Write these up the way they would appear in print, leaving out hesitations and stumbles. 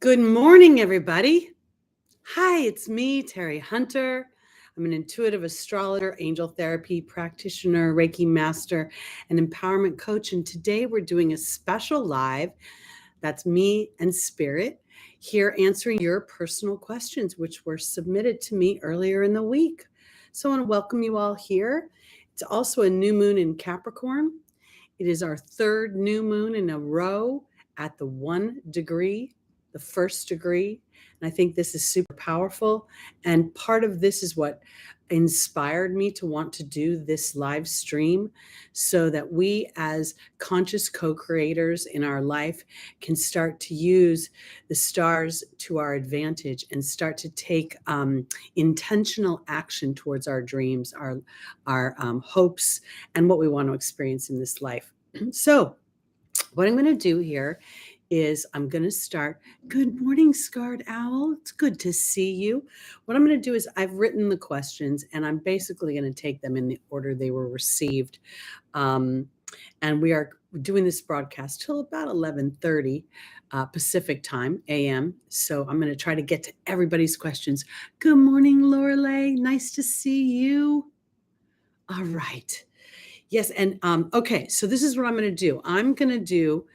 Good morning, everybody. Hi, it's me, Teri Hunter. I'm an intuitive astrologer, angel therapy practitioner, Reiki master, and empowerment coach. And today we're doing a special live. That's me and Spirit here answering your personal questions, which were submitted to me earlier in the week. So I want to welcome you all here. It's also a new moon in Capricorn. It is our third new moon in a row at the 1 degree, the first degree. And I think this is super powerful. And part of this is what inspired me to want to do this live stream so that we as conscious co-creators in our life can start to use the stars to our advantage and start to take intentional action towards our dreams, our hopes, and what we want to experience in this life. So what I'm going to do here is I'm going to start. Good morning, Scarred Owl. It's good to see you. What I'm going to do is I've written the questions and I'm basically going to take them in the order they were received. And we are doing this broadcast till about 11:30 Pacific time, AM. So I'm going to try to get to everybody's questions. Good morning, Lorelei. Nice to see you. All right. Yes. And okay, so this is what I'm going to do. I'm going to do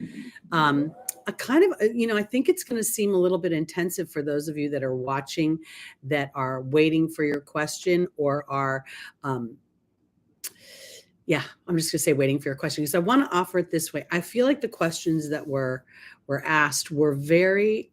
a kind of, I think it's going to seem a little bit intensive for those of you that are watching, that are waiting for your question or are, I'm just going to say waiting for your question because I want to offer it this way. I feel like the questions that were asked were very,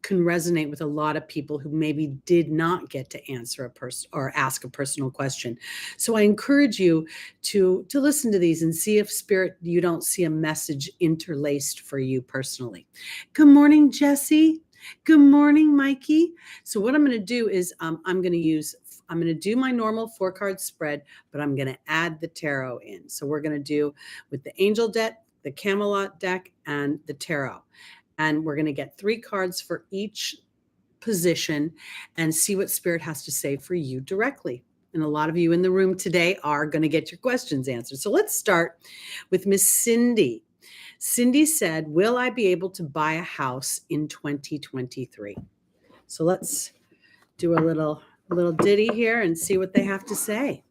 can resonate with a lot of people who maybe did not get to answer a person or ask a personal question. So I encourage you to listen to these and see if Spirit, you don't see a message interlaced for you personally. Good morning, Jesse. Good morning, Mikey. So what I'm going to do is I'm going to do my normal 4-card spread, but I'm going to add the tarot in. So we're going to do with the angel deck, the Camelot deck, and the tarot. And we're going to get 3 cards for each position and see what Spirit has to say for you directly. And a lot of you in the room today are going to get your questions answered. So let's start with Miss Cindy. Cindy said, will I be able to buy a house in 2023? So let's do a little ditty here and see what they have to say.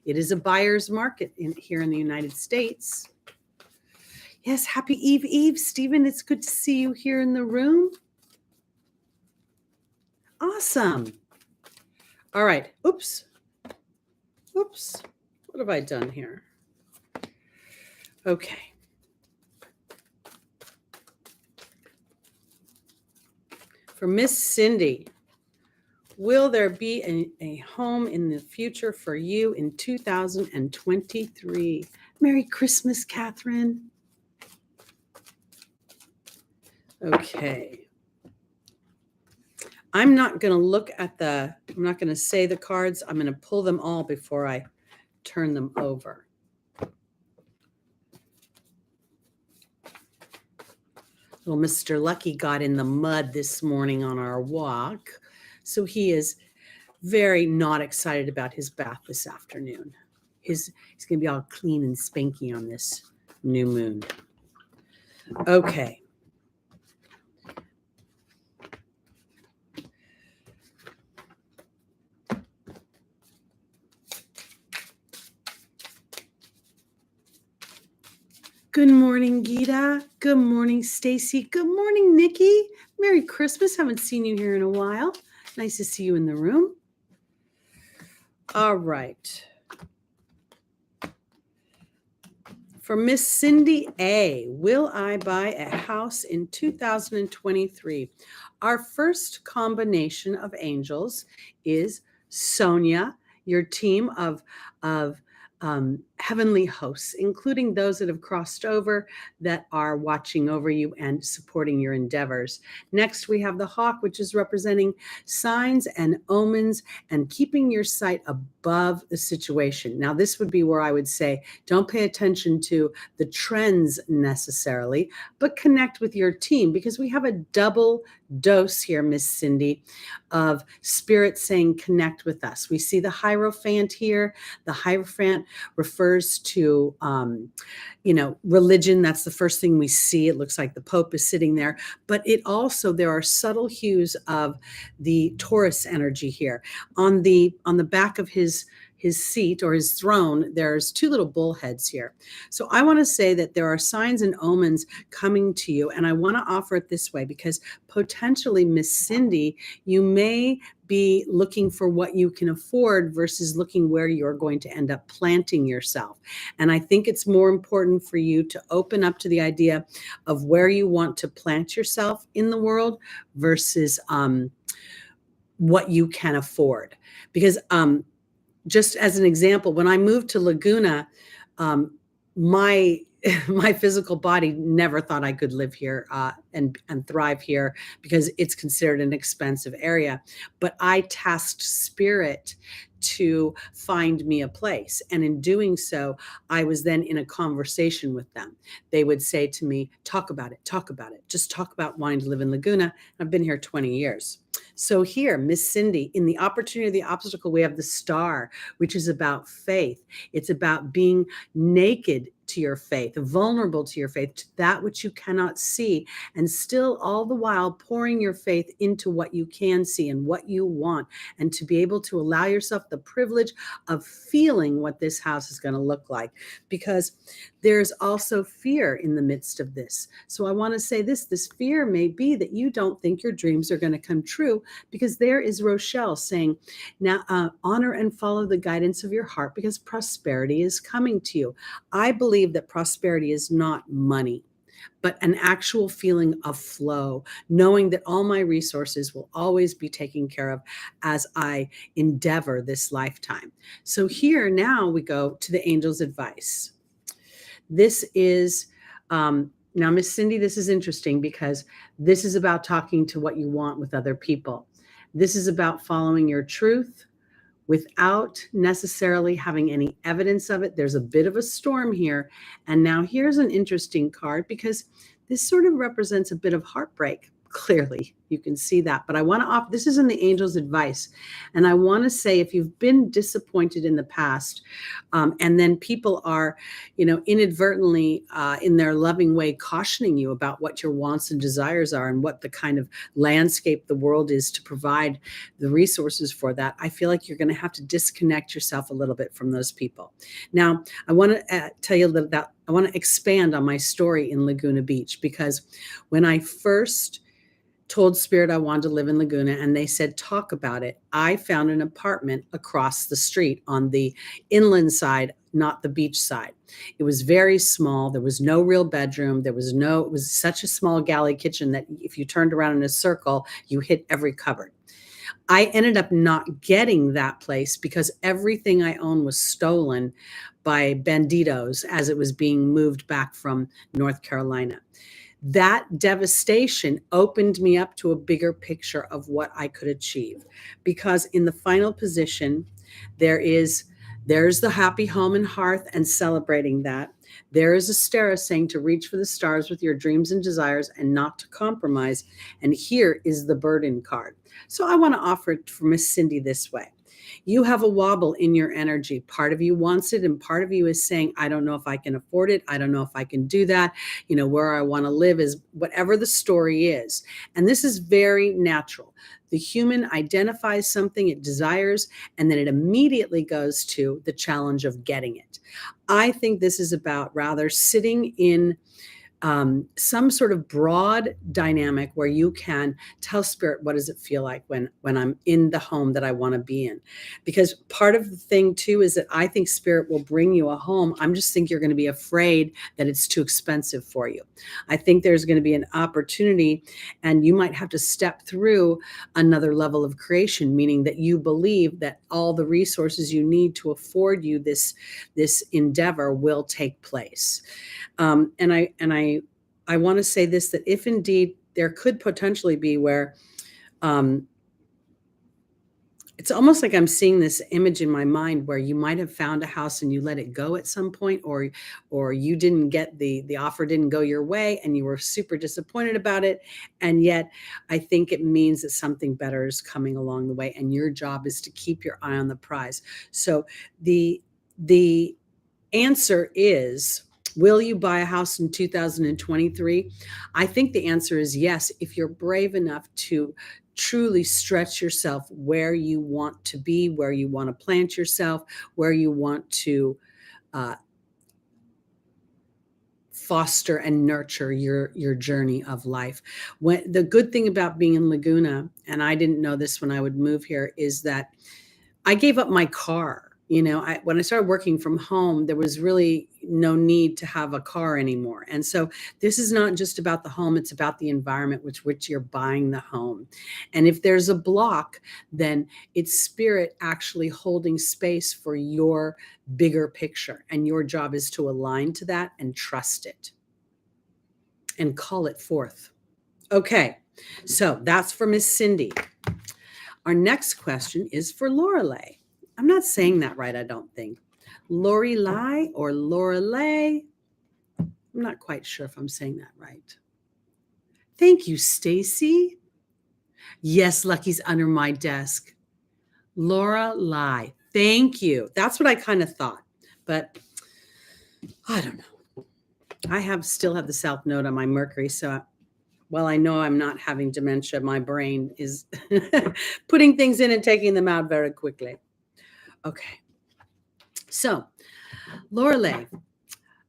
It is a buyer's market here in the United States. Yes, happy Eve, Stephen. It's good to see you here in the room. Awesome. All right. Oops. What have I done here? Okay. For Miss Cindy, will there be a home in the future for you in 2023? Merry Christmas, Catherine. Okay. I'm not going to say the cards. I'm going to pull them all before I turn them over. Little Mr. Lucky got in the mud this morning on our walk. So he is very not excited about his bath this afternoon. He's going to be all clean and spanky on this new moon. Okay. Good morning, Gita. Good morning, Stacy. Good morning, Nikki. Merry Christmas. Haven't seen you here in a while. Nice to see you in the room. All right. For Miss Cindy A, will I buy a house in 2023? Our first combination of angels is Sonia, your team of heavenly hosts, including those that have crossed over, that are watching over you and supporting your endeavors. Next, we have the hawk, which is representing signs and omens and keeping your sight above the situation. Now, this would be where I would say, don't pay attention to the trends necessarily, but connect with your team, because we have a double dose here, Miss Cindy, of Spirit saying, connect with us. We see the Hierophant here. The Hierophant refers refers to religion. That's the first thing we see. It looks like the Pope is sitting there, but it also, there are subtle hues of the Taurus energy here. On the back of his seat or his throne, there's two little bull heads here. So I want to say that there are signs and omens coming to you, and I want to offer it this way because potentially, Miss Cindy, you may be looking for what you can afford versus looking where you're going to end up planting yourself. And I think it's more important for you to open up to the idea of where you want to plant yourself in the world versus what you can afford. Because just as an example, when I moved to Laguna, my my physical body never thought I could live here and thrive here because it's considered an expensive area. But I tasked spirit to find me a place. And in doing so, I was then in a conversation with them. They would say to me, talk about it, talk about it. Just talk about wanting to live in Laguna. I've been here 20 years. So here, Miss Cindy, in the opportunity of the obstacle, we have the star, which is about faith. It's about being naked to your faith, vulnerable to your faith, to that which you cannot see, and still all the while pouring your faith into what you can see and what you want, and to be able to allow yourself the privilege of feeling what this house is going to look like, because there's also fear in the midst of this. So I want to say this fear may be that you don't think your dreams are going to come true, because there is Rochelle saying, now honor and follow the guidance of your heart because prosperity is coming to you. I believe that prosperity is not money, but an actual feeling of flow, knowing that all my resources will always be taken care of as I endeavor this lifetime. So here now we go to the angel's advice. This is, now, Miss Cindy, this is interesting because this is about talking to what you want with other people. This is about following your truth without necessarily having any evidence of it. There's a bit of a storm here. And now here's an interesting card because this sort of represents a bit of heartbreak. Clearly, you can see that. But I want to offer, this is in the angel's advice. And I want to say, if you've been disappointed in the past, and then people are, inadvertently in their loving way cautioning you about what your wants and desires are and what the kind of landscape the world is to provide the resources for that, I feel like you're going to have to disconnect yourself a little bit from those people. Now, I want to tell you that I want to expand on my story in Laguna Beach, because when I first told Spirit I wanted to live in Laguna and they said, talk about it, I found an apartment across the street on the inland side, not the beach side. It was very small. There was no real bedroom. It was such a small galley kitchen that if you turned around in a circle, you hit every cupboard. I ended up not getting that place because everything I owned was stolen by banditos as it was being moved back from North Carolina. That devastation opened me up to a bigger picture of what I could achieve, because in the final position, there's the happy home and hearth and celebrating that. There is Astera saying to reach for the stars with your dreams and desires and not to compromise. And here is the burden card. So I want to offer it for Miss Cindy this way. You have a wobble in your energy. Part of you wants it, and part of you is saying, I don't know if I can afford it. I don't know if I can do that. Where I want to live is whatever the story is. And this is very natural. The human identifies something it desires, and then it immediately goes to the challenge of getting it. I think this is about rather sitting in some sort of broad dynamic where you can tell Spirit, what does it feel like when I'm in the home that I want to be in? Because part of the thing too is that I think Spirit will bring you a home. I'm just think you're going to be afraid that it's too expensive for you. I think there's going to be an opportunity, and you might have to step through another level of creation, meaning that you believe that all the resources you need to afford you this endeavor will take place. And I want to say this, that if indeed there could potentially be where it's almost like I'm seeing this image in my mind where you might have found a house and you let it go at some point, or you didn't get the offer didn't go your way and you were super disappointed about it. And yet I think it means that something better is coming along the way, and your job is to keep your eye on the prize. So the answer is, will you buy a house in 2023? I think the answer is yes, if you're brave enough to truly stretch yourself where you want to be, where you want to plant yourself, where you want to uh, foster and nurture your journey of life. When the good thing about being in Laguna, and I didn't know this when I would move here, is that I gave up my car. When I started working from home, there was really no need to have a car anymore. And so this is not just about the home, it's about the environment with which you're buying the home. And if there's a block, then it's spirit actually holding space for your bigger picture. And your job is to align to that and trust it and call it forth. Okay, so that's for Miss Cindy. Our next question is for Lorelei. I'm not saying that right, I don't think. Lorelei or Lorelei. I'm not quite sure if I'm saying that right. Thank you, Stacy. Yes, Lucky's under my desk. Lorelei. Thank you. That's what I kind of thought, but I don't know. I still have the South Node on my Mercury, so well, I know I'm not having dementia. My brain is putting things in and taking them out very quickly. Okay. So, Lorelei,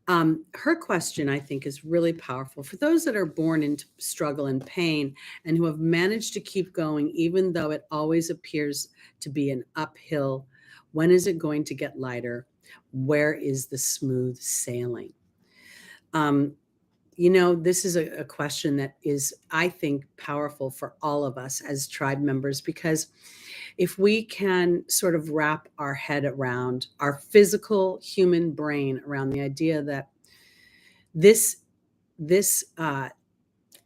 her question, I think, is really powerful. For those that are born into struggle and pain and who have managed to keep going, even though it always appears to be an uphill, when is it going to get lighter? Where is the smooth sailing? This is a question that is, I think, powerful for all of us as tribe members, because if we can sort of wrap our head around our physical human brain around the idea that this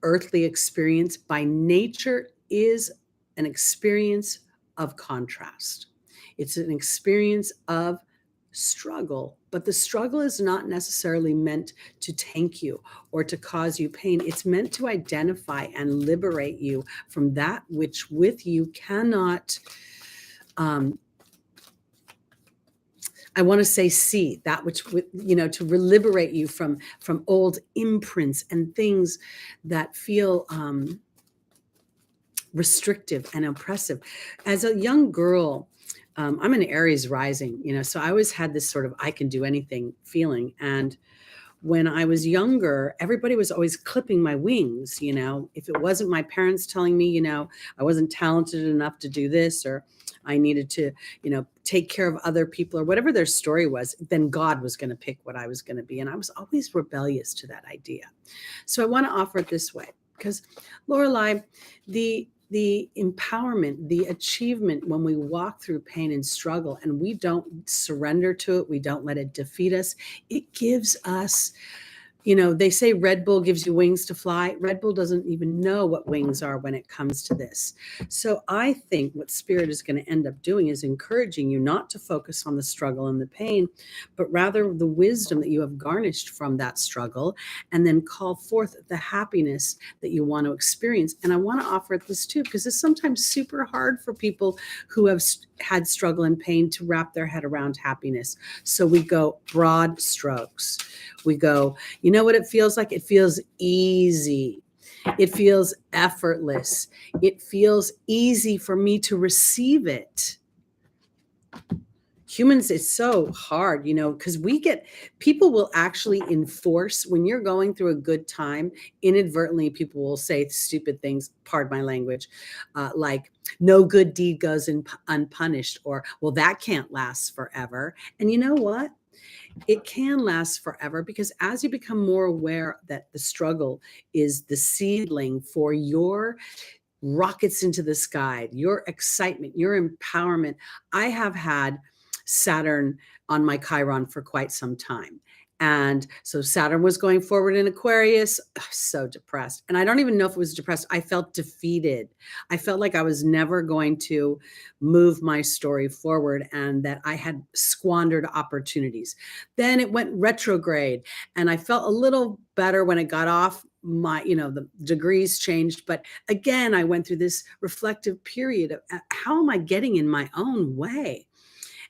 earthly experience by nature is an experience of contrast. It's an experience of struggle, but the struggle is not necessarily meant to tank you or to cause you pain. It's meant to identify and liberate you from that which with you cannot, I want to say see, that which, to liberate you from old imprints and things that feel restrictive and oppressive. As a young girl, I'm an Aries rising, so I always had this sort of I can do anything feeling. And when I was younger, everybody was always clipping my wings. If it wasn't my parents telling me, I wasn't talented enough to do this, or I needed to, take care of other people, or whatever their story was, then God was going to pick what I was going to be. And I was always rebellious to that idea. So I want to offer it this way, because Lorelei, the empowerment, the achievement when we walk through pain and struggle and we don't surrender to it, we don't let it defeat us, it gives us, they say Red Bull gives you wings to fly. Red Bull doesn't even know what wings are when it comes to this. So I think what Spirit is going to end up doing is encouraging you not to focus on the struggle and the pain, but rather the wisdom that you have garnished from that struggle, and then call forth the happiness that you want to experience. And I want to offer it this too, because it's sometimes super hard for people who have had struggle and pain to wrap their head around happiness. So we go broad strokes. We go, you know what it feels like? It feels easy. It feels effortless. It feels easy for me to receive it. Humans, it's so hard, because people will actually enforce when you're going through a good time. Inadvertently, people will say stupid things, pardon my language, like no good deed goes unpunished, or, well, that can't last forever. And you know what? It can last forever, because as you become more aware that the struggle is the seedling for your rockets into the sky, your excitement, your empowerment. I have had Saturn on my Chiron for quite some time. And so Saturn was going forward in Aquarius. So depressed. And I don't even know if it was depressed. I felt defeated. I felt like I was never going to move my story forward and that I had squandered opportunities. Then it went retrograde and I felt a little better when it got off my, the degrees changed. But again, I went through this reflective period of how am I getting in my own way?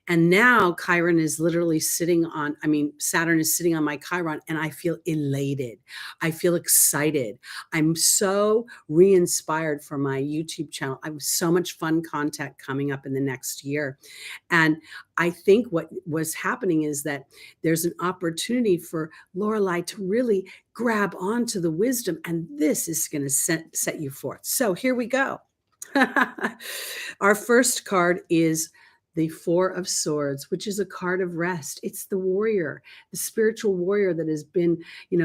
And now Chiron is literally Saturn is sitting on my Chiron, and I feel elated. I feel excited. I'm so re-inspired for my YouTube channel. I have so much fun content coming up in the next year. And I think what was happening is that there's an opportunity for Lorelei to really grab onto the wisdom, and this is going to set you forth. So here we go. Our first card is the Four of Swords, which is a card of rest. It's the warrior, the spiritual warrior that has been,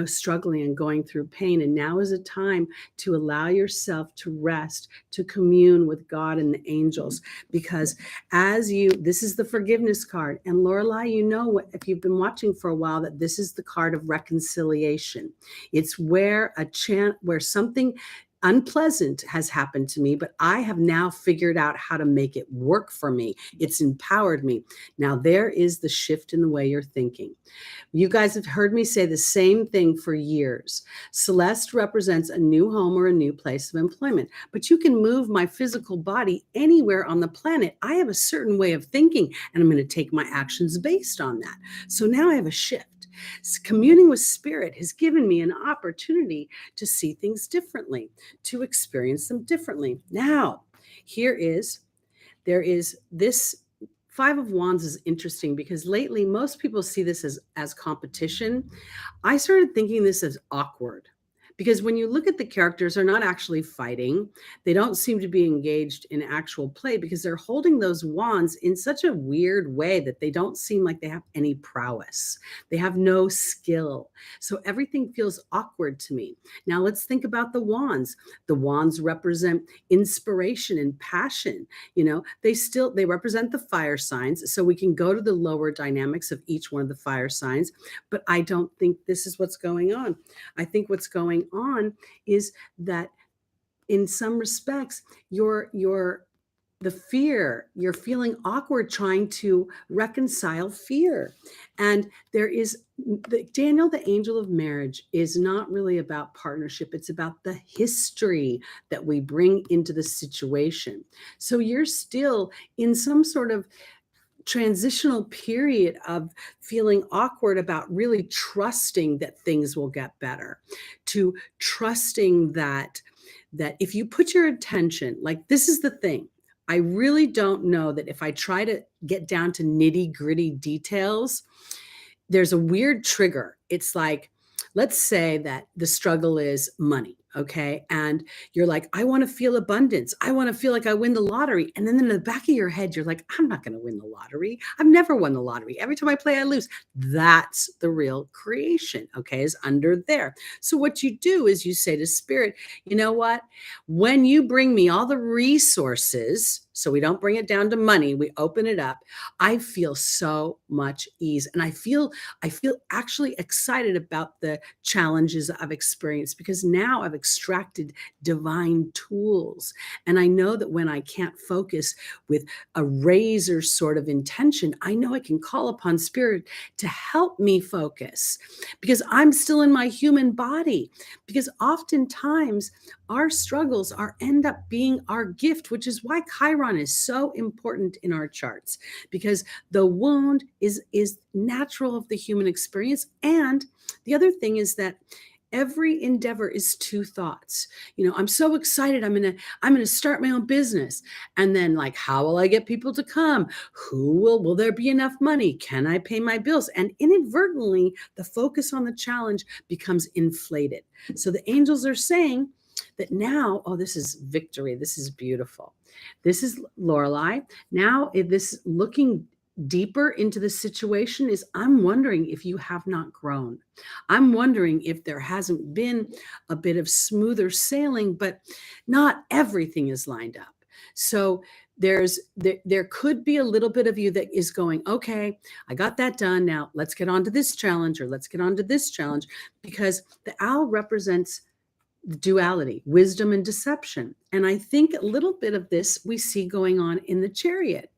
struggling and going through pain. And now is a time to allow yourself to rest, to commune with God and the angels. Because this is the forgiveness card. And Lorelei, if you've been watching for a while, that this is the card of reconciliation. It's where something unpleasant has happened to me, but I have now figured out how to make it work for me. It's empowered me. Now there is the shift in the way you're thinking. You guys have heard me say the same thing for years. Celeste represents a new home or a new place of employment, but you can move my physical body anywhere on the planet. I have a certain way of thinking, and I'm going to take my actions based on that. So now I have a shift. Communing with spirit has given me an opportunity to see things differently, to experience them differently. Now, there is this Five of Wands is interesting because lately most people see this as competition. I started thinking this as awkward. Because when you look at the characters, they're not actually fighting. They don't seem to be engaged in actual play because they're holding those wands in such a weird way that they don't seem like they have any prowess. They have no skill. So everything feels awkward to me. Now let's think about the wands. The wands represent inspiration and passion. They represent the fire signs. So we can go to the lower dynamics of each one of the fire signs. But I don't think this is what's going on. I think what's going on is that in some respects you're feeling awkward trying to reconcile fear. And there is Daniel, the angel of marriage, is not really about partnership. It's about the history that we bring into the situation. So you're still in some sort of transitional period of feeling awkward about really trusting that things will get better, to trusting that if you put your attention, like, this is the thing, I really don't know that if I try to get down to nitty-gritty details, there's a weird trigger. It's like, let's say that the struggle is money. Okay. And you're like, I want to feel abundance. I want to feel like I win the lottery. And then in the back of your head, you're like, I'm not going to win the lottery. I've never won the lottery. Every time I play, I lose. That's the real creation. Okay. Is under there. So what you do is you say to spirit, you know what? When you bring me all the resources, so we don't bring it down to money, we open it up, I feel so much ease. And I feel actually excited about the challenges I've experienced, because now I've extracted divine tools. And I know that when I can't focus with a razor sort of intention, I know I can call upon spirit to help me focus, because I'm still in my human body. Because oftentimes our struggles end up being our gift, which is why Chiron is so important in our charts, because the wound is natural of the human experience. And the other thing is that every endeavor is two thoughts. I'm so excited. I'm going to start my own business. And then, like, how will I get people to come? Will there be enough money? Can I pay my bills? And inadvertently, the focus on the challenge becomes inflated. So the angels are saying that now, this is victory. This is beautiful. This is Lorelei. Now, if this looking deeper into the situation is, I'm wondering if you have not grown. I'm wondering if there hasn't been a bit of smoother sailing, but not everything is lined up. So there could be a little bit of you that is going, okay, I got that done. Now let's get on to this challenge, or let's get on to this challenge, because the owl represents duality, wisdom and deception. And I think a little bit of this we see going on in the Chariot.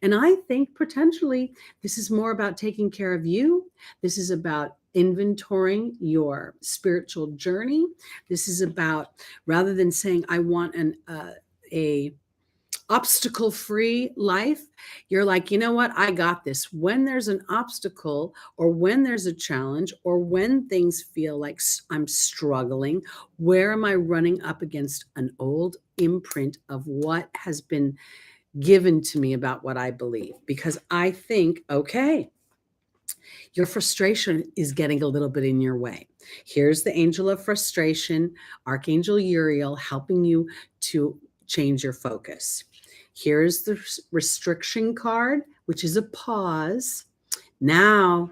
And I think potentially this is more about taking care of you. This is about inventorying your spiritual journey. This is about, rather than saying, I want a obstacle-free life, you're like, you know what? I got this. When there's an obstacle or when there's a challenge or when things feel like I'm struggling, where am I running up against an old imprint of what has been given to me about what I believe? Because I think, okay, your frustration is getting a little bit in your way. Here's the angel of frustration, Archangel Uriel, helping you to change your focus. Here's the restriction card, which is a pause. Now,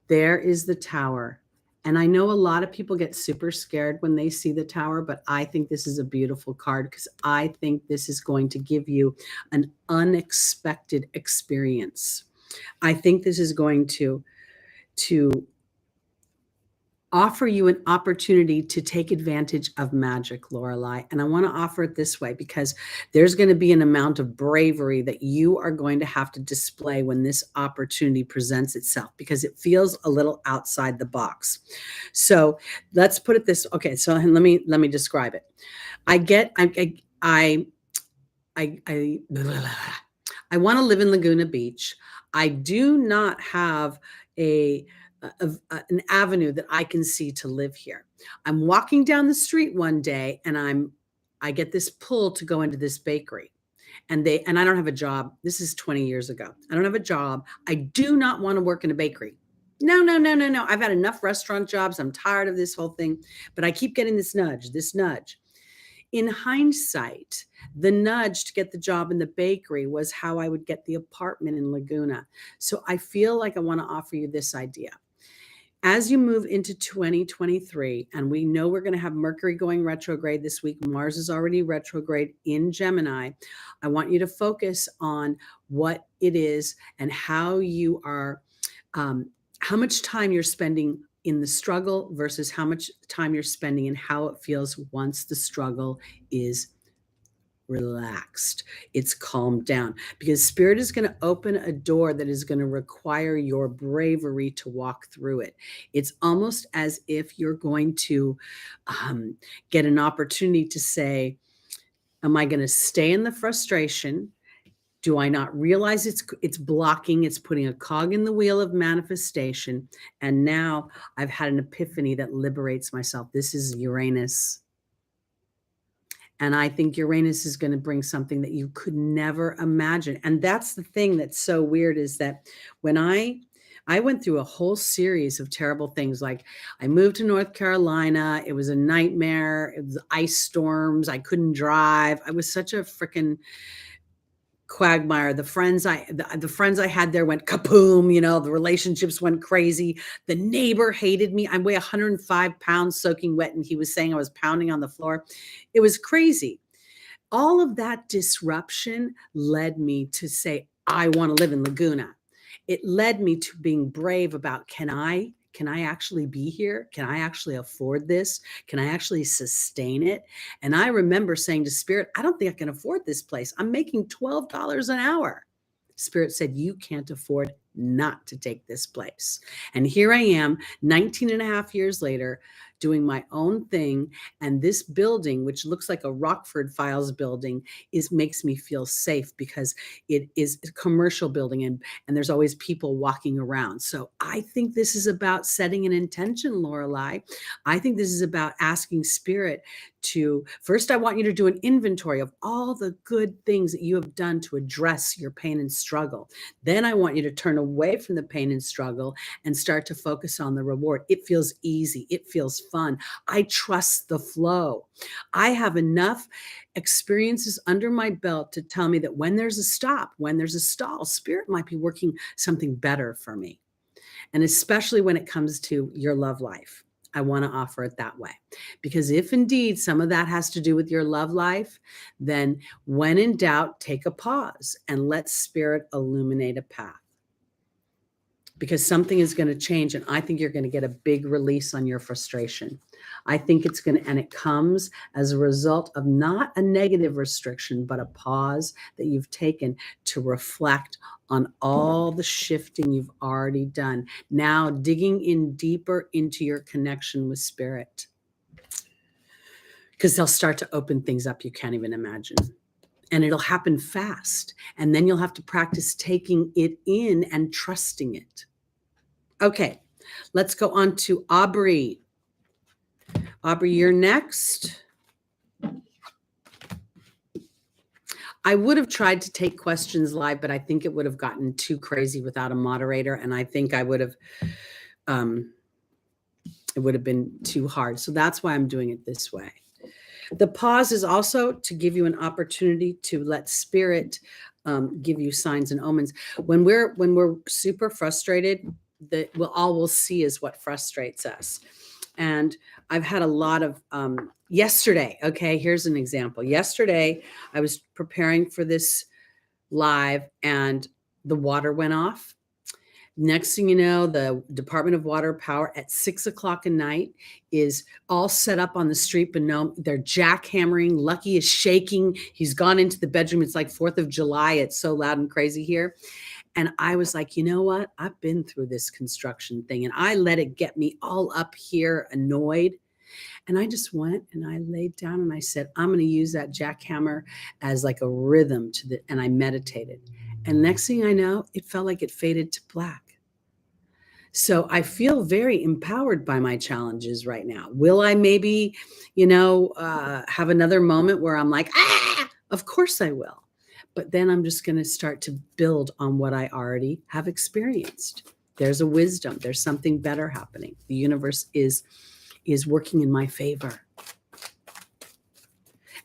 there is the Tower. And I know a lot of people get super scared when they see the Tower, but I think this is a beautiful card because I think this is going to give you an unexpected experience. I think this is going to offer you an opportunity to take advantage of magic, Lorelei. And I want to offer it this way because there's going to be an amount of bravery that you are going to have to display when this opportunity presents itself because it feels a little outside the box. So let's put it this. Okay, so let me describe it. I want to live in Laguna Beach. I do not have an avenue that I can see to live here. I'm walking down the street one day and I get this pull to go into this bakery. And I don't have a job. This is 20 years ago. I don't have a job. I do not want to work in a bakery. No. I've had enough restaurant jobs. I'm tired of this whole thing, but I keep getting this nudge. In hindsight, the nudge to get the job in the bakery was how I would get the apartment in Laguna. So I feel like I want to offer you this idea. As you move into 2023, and we know we're going to have Mercury going retrograde this week, Mars is already retrograde in Gemini. I want you to focus on what it is and how you are, how much time you're spending in the struggle versus how much time you're spending and how it feels once the struggle is relaxed, it's calmed down, because Spirit is going to open a door that is going to require your bravery to walk through it. It's almost as if you're going to get an opportunity to say, am I going to stay in the frustration? Do I not realize it's blocking, it's putting a cog in the wheel of manifestation? And now I've had an epiphany that liberates myself. This is Uranus. And I think Uranus is going to bring something that you could never imagine. And that's the thing that's so weird is that when I went through a whole series of terrible things. Like I moved to North Carolina. It was a nightmare. It was ice storms. I couldn't drive. I was such a freaking quagmire. The friends I had there went kaboom, the relationships went crazy. The neighbor hated me. I weigh 105 pounds soaking wet, and he was saying I was pounding on the floor. It was crazy. All of that disruption led me to say, I want to live in Laguna. It led me to being brave about, can I actually be here? Can I actually afford this? Can I actually sustain it? And I remember saying to Spirit, I don't think I can afford this place. I'm making $12 an hour. Spirit said, you can't afford not to take this place. And here I am, 19 and a half years later, doing my own thing. And this building, which looks like a Rockford Files building, makes me feel safe because it is a commercial building and there's always people walking around. So I think this is about setting an intention, Lorelei. I think this is about asking Spirit to, first, I want you to do an inventory of all the good things that you have done to address your pain and struggle. Then I want you to turn away from the pain and struggle and start to focus on the reward. It feels easy. It feels fun. I trust the flow. I have enough experiences under my belt to tell me that when there's a stop, when there's a stall, Spirit might be working something better for me. And especially when it comes to your love life. I want to offer it that way. Because if indeed some of that has to do with your love life, then when in doubt, take a pause and let Spirit illuminate a path. Because something is going to change, and I think you're going to get a big release on your frustration. I think it's going to, and it comes as a result of not a negative restriction, but a pause that you've taken to reflect on all the shifting you've already done. Now digging in deeper into your connection with Spirit, because they'll start to open things up you can't even imagine. and it'll happen fast. And then you'll have to practice taking it in and trusting it. Okay, let's go on to Aubrey. Aubrey, you're next. I would have tried to take questions live, but I think it would have gotten too crazy without a moderator. And I think I would have, it would have been too hard. So that's why I'm doing it this way. The pause is also to give you an opportunity to let spirit give you signs and omens. When we're super frustrated, all we'll see is what frustrates us. And I've had a lot of yesterday. Okay, here's an example. Yesterday, I was preparing for this live and the water went off. Next thing you know, the Department of Water Power at 6 o'clock at night is all set up on the street, but no, they're jackhammering. Lucky is shaking. He's gone into the bedroom. It's like 4th of July. It's so loud and crazy here. And I was like, you know what? I've been through this construction thing and I let it get me all up here annoyed. And I just went and I laid down and I said, I'm going to use that jackhammer as like a rhythm and I meditated. And next thing I know, it felt like it faded to black. So I feel very empowered by my challenges right now. Will I maybe, have another moment where I'm like, of course I will. But then I'm just going to start to build on what I already have experienced. There's a wisdom. There's something better happening. The universe is working in my favor.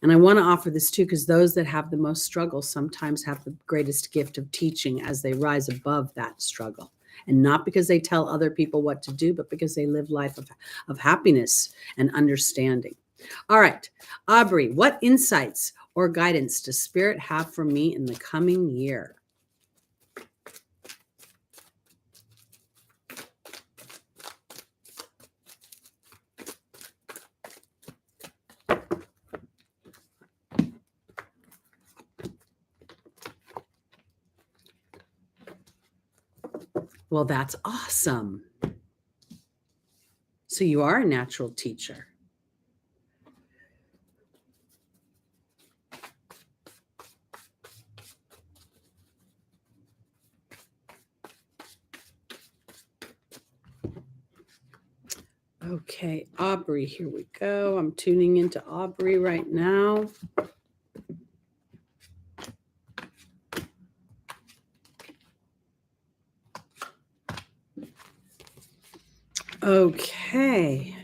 And I want to offer this too, because those that have the most struggle sometimes have the greatest gift of teaching as they rise above that struggle. And not because they tell other people what to do, but because they live life of happiness and understanding. All right, Aubrey, what insights or guidance does Spirit have for me in the coming year? Well, that's awesome. So you are a natural teacher. Okay, Aubrey, here we go. I'm tuning into Aubrey right now. Okay.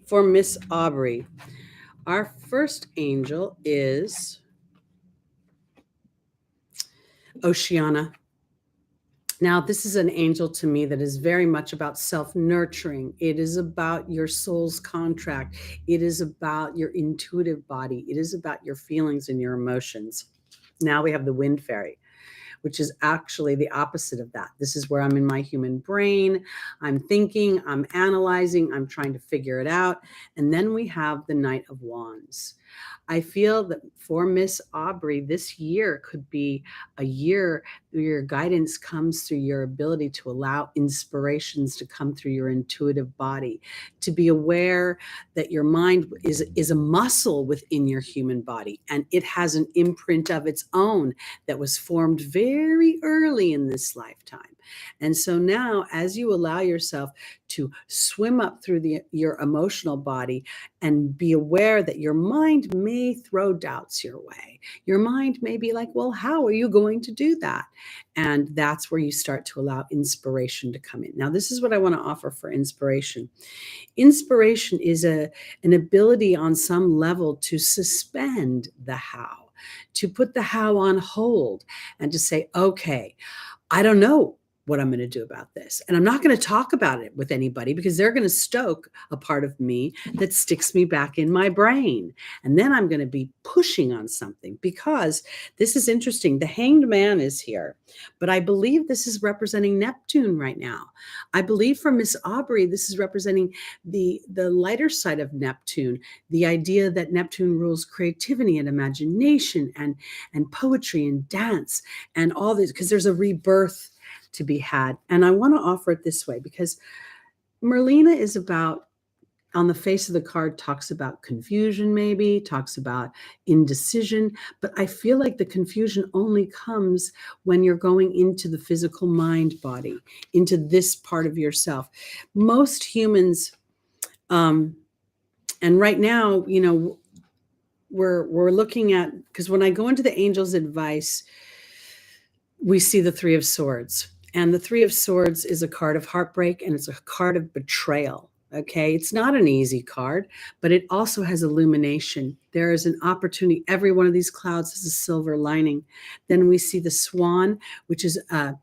For Miss Aubrey, our first angel is Oceana. Now, this is an angel to me that is very much about self-nurturing. It is about your soul's contract. It is about your intuitive body. It is about your feelings and your emotions. Now we have the wind fairy, which is actually the opposite of that. This is where I'm in my human brain. I'm thinking, I'm analyzing, I'm trying to figure it out. And then we have the Knight of Wands. I feel that for Miss Aubrey, this year could be a year where your guidance comes through your ability to allow inspirations to come through your intuitive body, to be aware that your mind is a muscle within your human body, and it has an imprint of its own that was formed very early in this lifetime. And so now, as you allow yourself to swim up through your emotional body and be aware that your mind may throw doubts your way. Your mind may be like, well, how are you going to do that? And that's where you start to allow inspiration to come in. Now, this is what I want to offer for inspiration. Inspiration is an ability on some level to suspend the how, to put the how on hold and to say, okay, I don't know what I'm going to do about this. And I'm not going to talk about it with anybody because they're going to stoke a part of me that sticks me back in my brain. And then I'm going to be pushing on something, because this is interesting. The Hanged Man is here, but I believe this is representing Neptune right now. I believe for Miss Aubrey, this is representing the lighter side of Neptune, the idea that Neptune rules creativity and imagination and poetry and dance and all this, because there's a rebirth to be had. And I want to offer it this way, because Merlina is about on the face of the card talks about confusion, maybe talks about indecision, but I feel like the confusion only comes when you're going into the physical mind body, into this part of yourself. Most humans, and right now, we're looking at, because when I go into the angel's advice, we see the Three of Swords. And the Three of Swords is a card of heartbreak, and it's a card of betrayal. Okay, it's not an easy card, but it also has illumination. There is an opportunity. Every one of these clouds has a silver lining. Then we see the Swan, which is a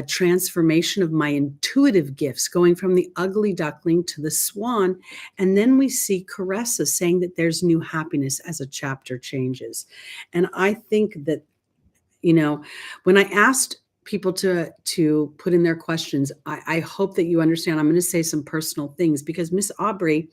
transformation of my intuitive gifts, going from the ugly duckling to the swan. And then we see Caressa saying that there's new happiness as a chapter changes. And I think that, when I asked people to put in their questions, I hope that you understand. I'm going to say some personal things because Miss Aubrey,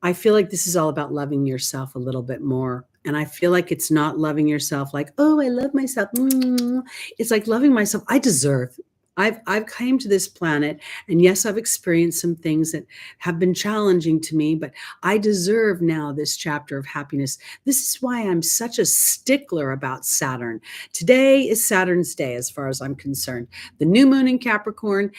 I feel like this is all about loving yourself a little bit more. And I feel like it's not loving yourself like, oh, I love myself. It's like loving myself. I deserve. I've came to this planet, and yes, I've experienced some things that have been challenging to me, but I deserve now this chapter of happiness. This is why I'm such a stickler about Saturn. Today is Saturn's day, as far as I'm concerned. The new moon in Capricorn,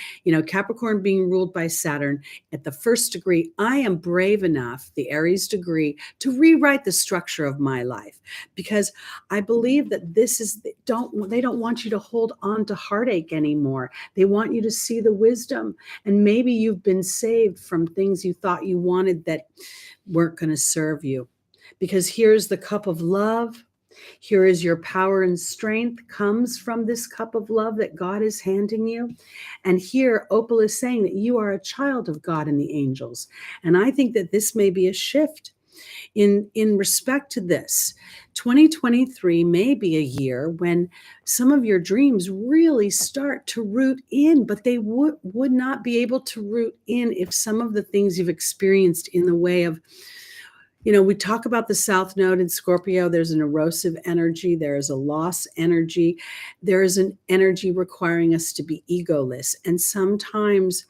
Capricorn being ruled by Saturn at the first degree. I am brave enough, the Aries degree, to rewrite the structure of my life, because I believe that they don't want you to hold on to heartache anymore. They want you to see the wisdom. And maybe you've been saved from things you thought you wanted that weren't going to serve you. Because here's the cup of love. Here is your power and strength comes from this cup of love that God is handing you. And here Opal is saying that you are a child of God and the angels. And I think that this may be a shift in respect to this. 2023 may be a year when some of your dreams really start to root in, but they would not be able to root in if some of the things you've experienced in the way of, we talk about the South Node in Scorpio. There's an erosive energy. There is a loss energy. There is an energy requiring us to be egoless. And sometimes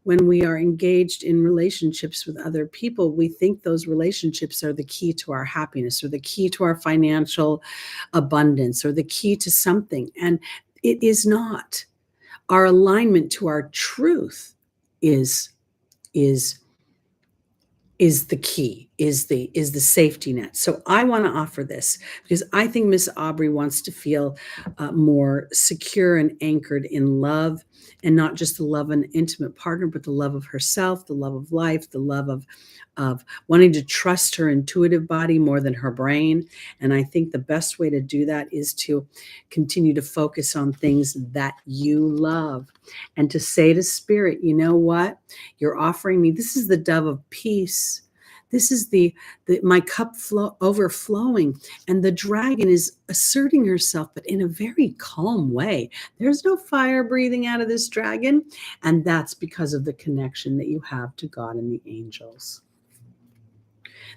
when we are engaged in relationships with other people, we think those relationships are the key to our happiness or the key to our financial abundance or the key to something. And it is not. Our alignment to our truth is the key, is the safety net. So I want to offer this because I think Miss Aubrey wants to feel more secure and anchored in love, and not just the love of an intimate partner, but the love of herself, the love of life, the love of wanting to trust her intuitive body more than her brain. And I think the best way to do that is to continue to focus on things that you love and to say to Spirit, you know what? You're offering me, this is the dove of peace. This is my cup overflowing, and the dragon is asserting herself, but in a very calm way. There's no fire breathing out of this dragon, and that's because of the connection that you have to God and the angels.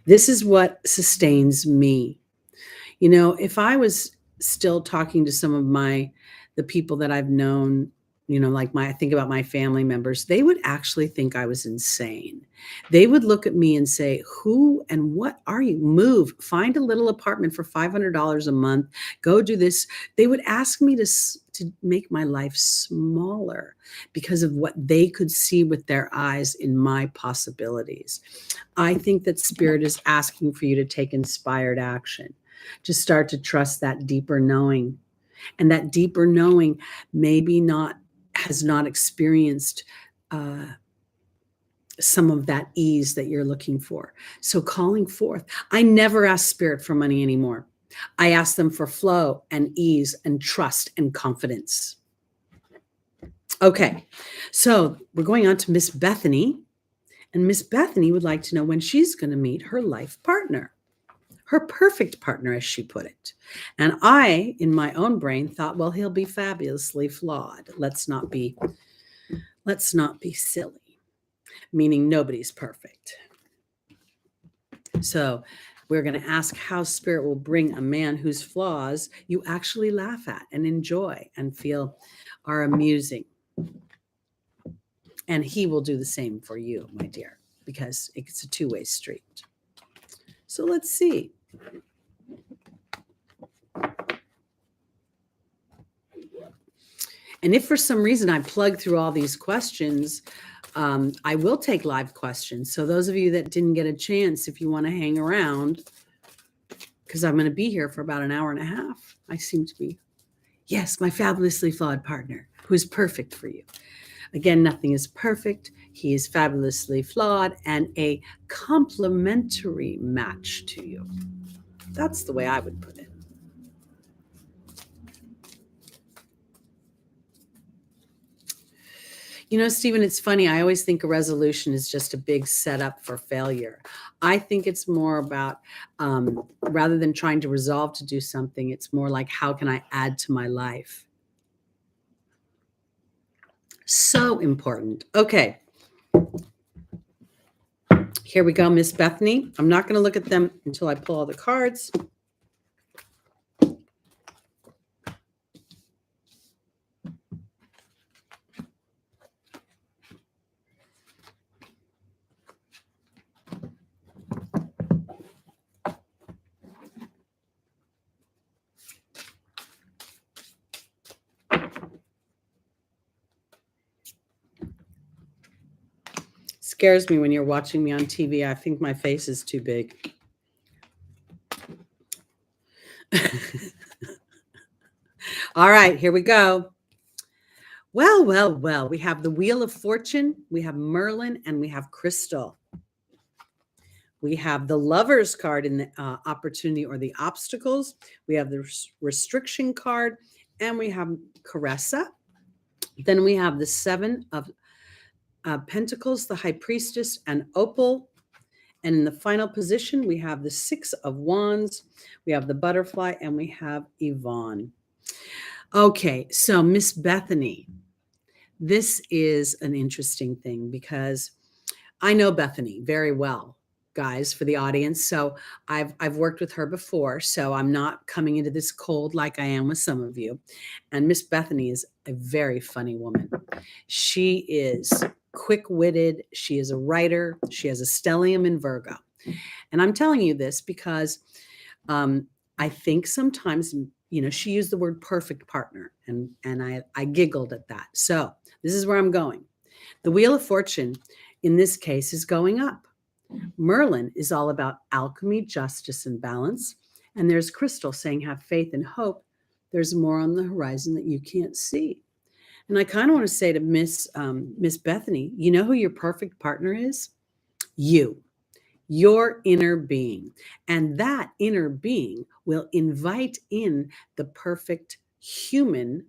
This is what sustains me. If I was still talking to some of the people that I've known, I think about my family members, they would actually think I was insane. They would look at me and say, who and what are you? Move, find a little apartment for $500 a month, go do this. They would ask me to make my life smaller because of what they could see with their eyes in my possibilities. I think that Spirit is asking for you to take inspired action, to start to trust that deeper knowing. And that deeper knowing has not experienced some of that ease that you're looking for. So calling forth. I never ask Spirit for money anymore. I ask them for flow and ease and trust and confidence. Okay, so we're going on to Miss Bethany. And Miss Bethany would like to know when she's going to meet her life partner. Her perfect partner, as she put it. And I, in my own brain, thought, well, he'll be fabulously flawed. Let's not be silly, meaning nobody's perfect. So we're going to ask how Spirit will bring a man whose flaws you actually laugh at and enjoy and feel are amusing. And he will do the same for you, my dear. because it's a two-way street. So let's see. And if for some reason I plug through all these questions, I will take live questions. So those of you that didn't get a chance, if you want to hang around, because I'm going to be here for about an hour and a half. I seem to be. Yes, my fabulously flawed partner, who is perfect for you. Again, nothing is perfect. He is fabulously flawed and a complementary match to you. That's the way I would put it. You know, Stephen, it's funny. I always think a resolution is just a big setup for failure. I think it's more about, rather than trying to resolve to do something, it's more like, how can I add to my life? So important. Okay. Here we go, Miss Bethany. I'm not going to look at them until I pull all the cards. Scares me when you're watching me on TV. I think my face is too big. All right, here we go. Well. We have the Wheel of Fortune, we have Merlin, and we have Crystal. We have the Lovers card in the opportunity or the obstacles. We have the restriction card, and we have Caressa. Then we have the Seven of Pentacles, the High Priestess, and Opal. And in the final position, we have the Six of Wands, we have the Butterfly, and we have Yvonne. Okay, so Miss Bethany, this is an interesting thing because I know Bethany very well, guys, for the audience. So I've worked with her before, so I'm not coming into this cold like I am with some of you. And Miss Bethany is a very funny woman. She is quick-witted. She is a writer. She has a stellium in Virgo. And I'm telling you this because I think sometimes, you know, she used the word perfect partner, and I giggled at that. So this is where I'm going. The Wheel of Fortune in this case is going up. Merlin is all about alchemy, justice, and balance. And there's Crystal saying, have faith and hope. There's more on the horizon that you can't see. And I kind of want to say to Miss Bethany, you know who your perfect partner is? You, your inner being. And that inner being will invite in the perfect human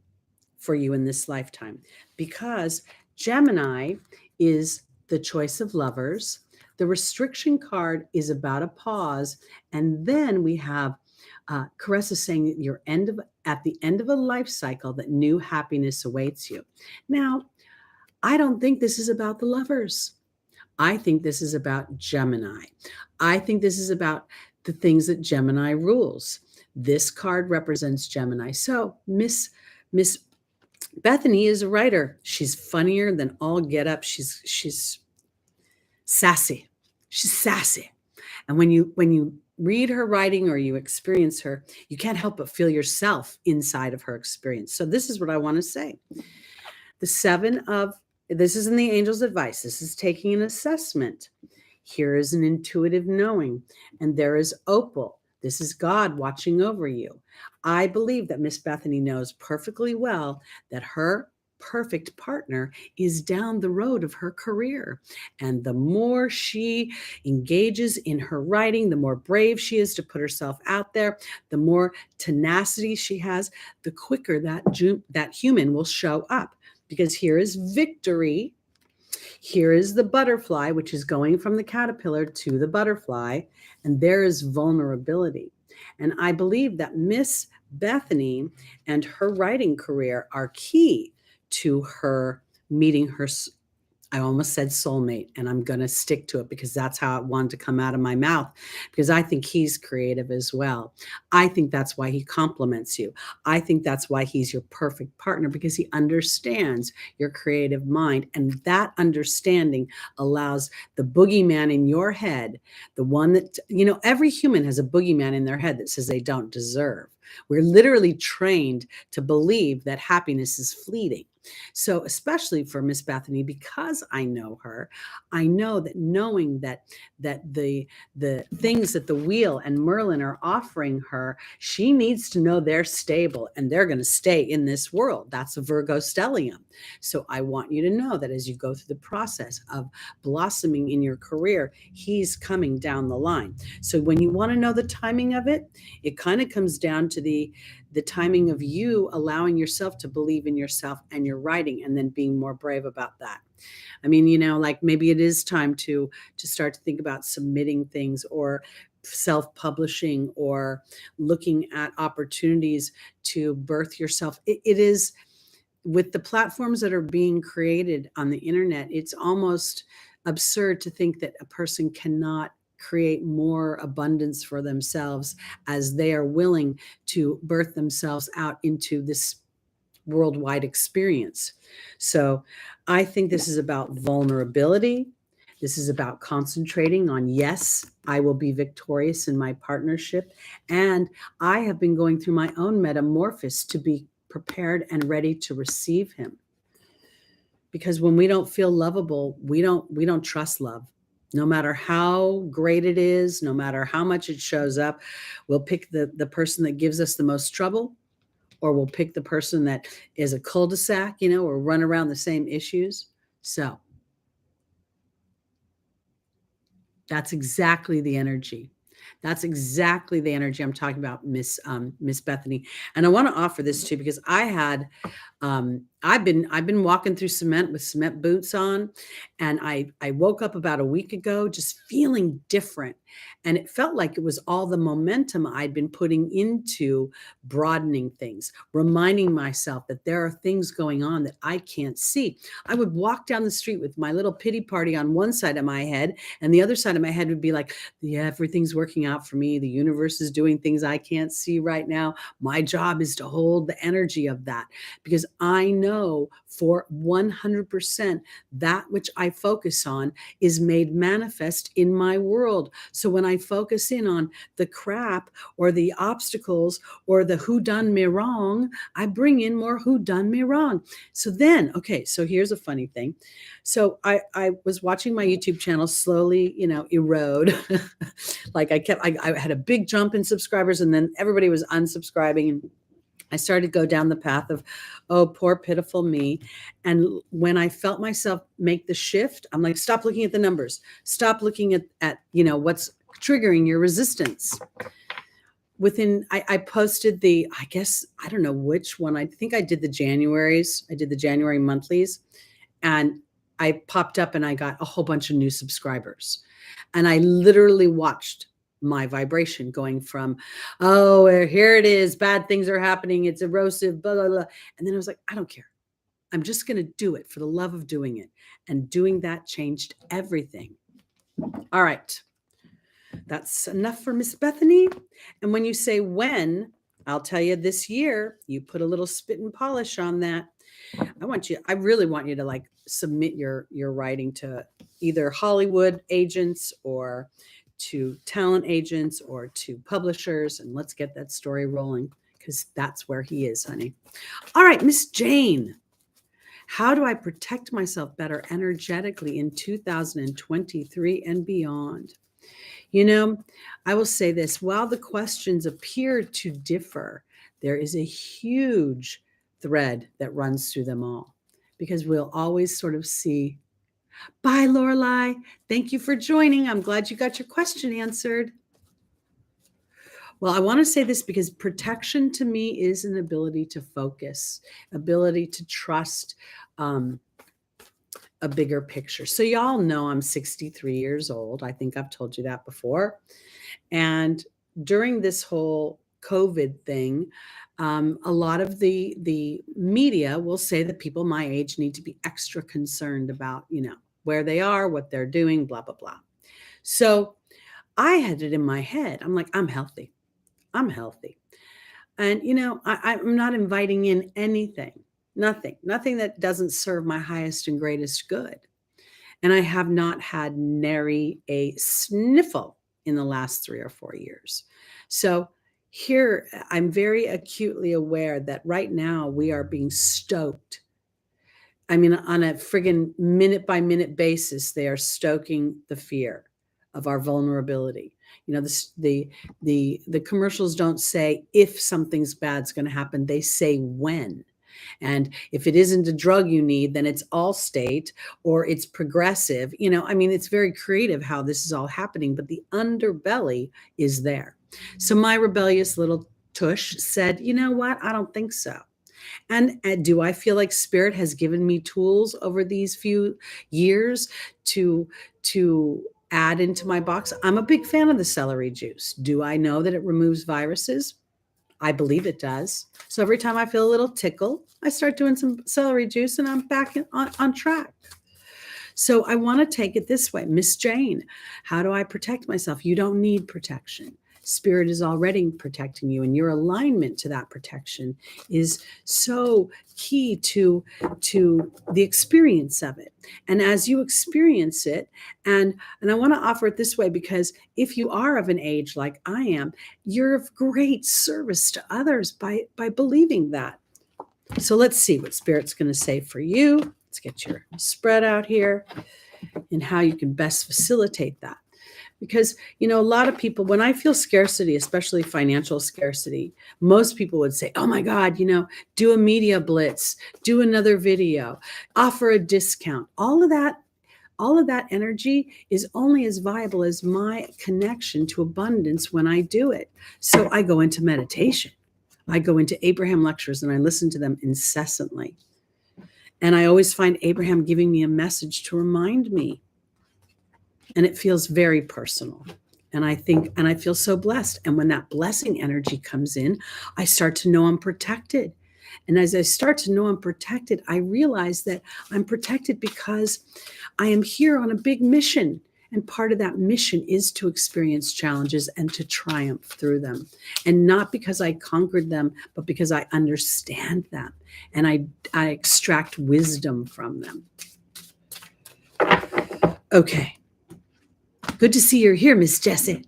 for you in this lifetime, because Gemini is the choice of lovers. The restriction card is about a pause. And then we have Caressa saying that you're at the end of a life cycle, that new happiness awaits you. Now, I don't think this is about the lovers. I think this is about Gemini. I think this is about the things that Gemini rules. This card represents Gemini. So Miss Bethany is a writer. She's funnier than all get up. She's sassy. She's sassy. And when you read her writing or you experience her, you can't help but feel yourself inside of her experience. So this is what I want to say. This is in the Angel's Advice. This is taking an assessment. Here is an intuitive knowing. And there is Opal. This is God watching over you. I believe that Miss Bethany knows perfectly well that her perfect partner is down the road of her career. And the more she engages in her writing, the more brave she is to put herself out there, the more tenacity she has, the quicker that human will show up. Because here is victory. Here is the butterfly, which is going from the caterpillar to the butterfly. And there is vulnerability. And I believe that Miss Bethany and her writing career are key to her meeting I almost said soulmate, and I'm going to stick to it because that's how it wanted to come out of my mouth, because I think he's creative as well. I think that's why he compliments you. I think that's why he's your perfect partner, because he understands your creative mind. And that understanding allows the boogeyman in your head, the one that, every human has a boogeyman in their head that says they don't deserve. We're literally trained to believe that happiness is fleeting. So, especially for Miss Bethany, because I know her, I know that knowing that the things that the wheel and Merlin are offering her, she needs to know they're stable and they're going to stay in this world. That's a Virgo stellium. So I want you to know that as you go through the process of blossoming in your career, he's coming down the line. So when you want to know the timing of it, it kind of comes down to the timing of you allowing yourself to believe in yourself and your writing, and then being more brave about that. I mean, like maybe it is time to start to think about submitting things, or self-publishing, or looking at opportunities to birth yourself. It is, with the platforms that are being created on the internet, it's almost absurd to think that a person cannot create more abundance for themselves as they are willing to birth themselves out into this worldwide experience. So I think this is about vulnerability. This is about concentrating on, yes, I will be victorious in my partnership. And I have been going through my own metamorphosis to be prepared and ready to receive him. Because when we don't feel lovable, we don't trust love. No matter how great it is, no matter how much it shows up, we'll pick the person that gives us the most trouble, or we'll pick the person that is a cul-de-sac, or run around the same issues. So that's exactly the energy. That's exactly the energy I'm talking about, Miss Bethany. And I want to offer this too, because I've been walking through cement with cement boots on, and I woke up about a week ago just feeling different, and it felt like it was all the momentum I'd been putting into broadening things, reminding myself that there are things going on that I can't see. I would walk down the street with my little pity party on one side of my head, and the other side of my head would be like, yeah, everything's working out for me. The universe is doing things I can't see right now. My job is to hold the energy of that, because I know for 100% that which I focus on is made manifest in my world. So when I focus in on the crap or the obstacles or the who done me wrong, I bring in more who done me wrong. So then, okay, so here's a funny thing. So I was watching my YouTube channel slowly, erode. Like I had a big jump in subscribers, and then everybody was unsubscribing, and I started to go down the path of, oh, poor pitiful me. And when I felt myself make the shift, I'm like, stop looking at the numbers. Stop looking at what's triggering your resistance. I posted I guess, I don't know which one. I think I did the Januaries. I did the January monthlies, and I popped up and I got a whole bunch of new subscribers. And I literally watched my vibration going from, oh, here it is, bad things are happening, it's erosive, blah, blah, blah. And then I was like, I don't care. I'm just going to do it for the love of doing it. And doing that changed everything. All right. That's enough for Miss Bethany. And when you say when, I'll tell you this year, you put a little spit and polish on that. I really want you to submit your writing to either Hollywood agents or to talent agents or to publishers, and let's get that story rolling, because that's where he is, honey. All right, Miss Jane. How do I protect myself better energetically in 2023 and beyond? I will say this, while the questions appear to differ, there is a huge thread that runs through them all, because we'll always sort of see, bye, Lorelei. Thank you for joining. I'm glad you got your question answered. Well, I want to say this because protection to me is an ability to focus, ability to trust a bigger picture. So y'all know I'm 63 years old. I think I've told you that before. And during this whole COVID thing, a lot of the media will say that people my age need to be extra concerned about, where they are, what they're doing, blah, blah, blah. So I had it in my head. I'm like, I'm healthy. I'm healthy. And, I'm not inviting in anything, nothing that doesn't serve my highest and greatest good. And I have not had nary a sniffle in the last 3 or 4 years. So here, I'm very acutely aware that right now we are being stoked. I mean, on a friggin' minute by minute basis, they are stoking the fear of our vulnerability. The commercials don't say if something's bad's going to happen; they say when. And if it isn't a drug you need, then it's Allstate or it's progressive. I mean, it's very creative how this is all happening, but the underbelly is there. So my rebellious little tush said, you know what? I don't think so. And do I feel like Spirit has given me tools over these few years to add into my box? I'm a big fan of the celery juice. Do I know that it removes viruses? I believe it does. So every time I feel a little tickle, I start doing some celery juice and I'm back on track. So I want to take it this way. Miss Jane, how do I protect myself? You don't need protection. Spirit is already protecting you, and your alignment to that protection is so key to the experience of it. And as you experience it, and I want to offer it this way, because if you are of an age like I am, you're of great service to others by believing that. So let's see what Spirit's going to say for you. Let's get your spread out here and how you can best facilitate that. Because, a lot of people, when I feel scarcity, especially financial scarcity, most people would say, oh my God, do a media blitz, do another video, offer a discount. All of that energy is only as viable as my connection to abundance when I do it. So I go into meditation. I go into Abraham lectures and I listen to them incessantly. And I always find Abraham giving me a message to remind me. And it feels very personal. And I feel so blessed. And when that blessing energy comes in, I start to know I'm protected. And as I start to know I'm protected, I realize that I'm protected because I am here on a big mission. And part of that mission is to experience challenges and to triumph through them. And not because I conquered them, but because I understand them. And I extract wisdom from them. Okay. Good to see you're here, Miss Jessie.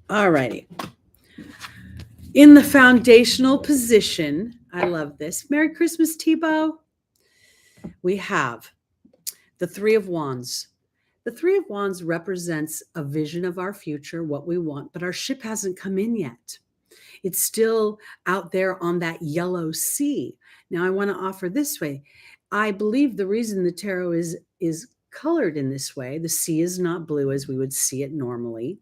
All righty. In the foundational position, I love this. Merry Christmas, Tebow. We have the Three of Wands. The Three of Wands represents a vision of our future, what we want, but our ship hasn't come in yet. It's still out there on that yellow sea. Now, I want to offer this way. I believe the reason the tarot is colored in this way, the sea is not blue as we would see it normally.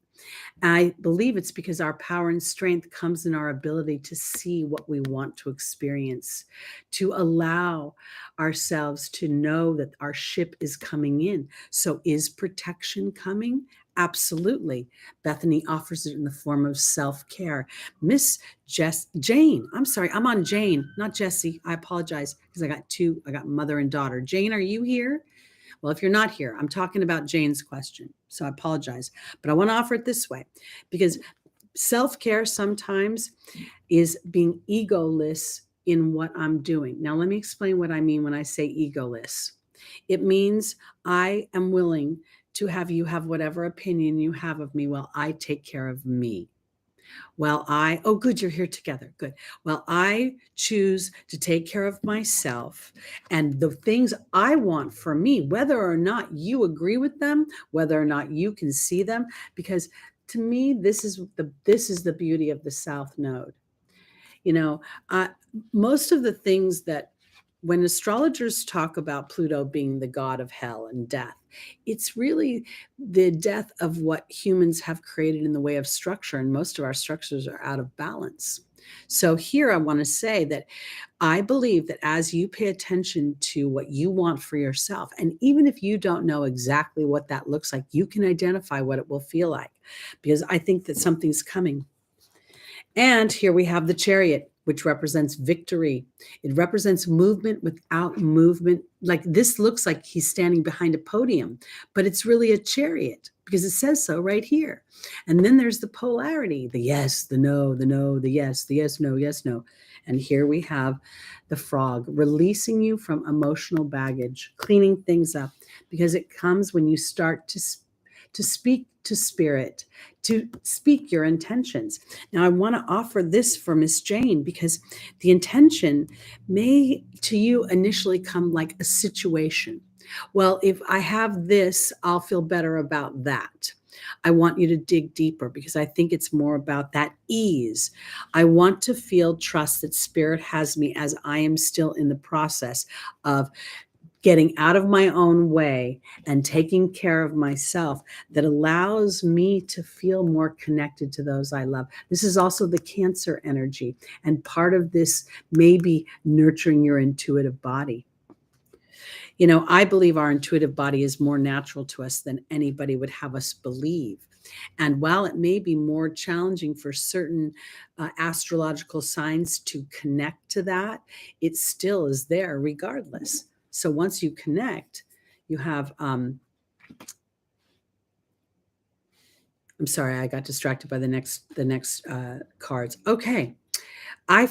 I believe it's because our power and strength comes in our ability to see what we want to experience, to allow ourselves to know that our ship is coming in. So is protection coming? Absolutely. Bethany offers it in the form of self-care. Miss Jane, I'm sorry, I'm on Jane, not Jessie. I apologize because I got mother and daughter. Jane, are you here? Well, if you're not here, I'm talking about Jane's question. So I apologize, but I want to offer it this way, because self-care sometimes is being egoless in what I'm doing. Now, let me explain what I mean when I say egoless. It means I am willing to have you have whatever opinion you have of me while I take care of me. Oh, good, you're here together. Good. Well, I choose to take care of myself and the things I want for me, whether or not you agree with them, whether or not you can see them, because to me, this is the beauty of the South Node. Most of the things that when astrologers talk about Pluto being the god of hell and death, it's really the death of what humans have created in the way of structure. And most of our structures are out of balance. So here I want to say that I believe that as you pay attention to what you want for yourself, and even if you don't know exactly what that looks like, you can identify what it will feel like, because I think that something's coming. And here we have the Chariot, which represents victory. It represents movement without movement. Like, this looks like he's standing behind a podium, but it's really a chariot because it says so right here. And then there's the polarity, the yes, the no, the yes, no, yes, no. And here we have the Frog, releasing you from emotional baggage, cleaning things up, because it comes when you start to speak to spirit, to speak your intentions. Now, I want to offer this for Miss Jane, because the intention may to you initially come like a situation. Well, if I have this, I'll feel better about that. I want you to dig deeper, because I think it's more about that ease. I want to feel trust that spirit has me as I am still in the process of getting out of my own way and taking care of myself, that allows me to feel more connected to those I love. This is also the Cancer energy. And part of this may be nurturing your intuitive body. You know, I believe our intuitive body is more natural to us than anybody would have us believe. And while it may be more challenging for certain astrological signs to connect to that, it still is there regardless. So once you connect, you have, I'm sorry, I got distracted by the next cards. Okay. I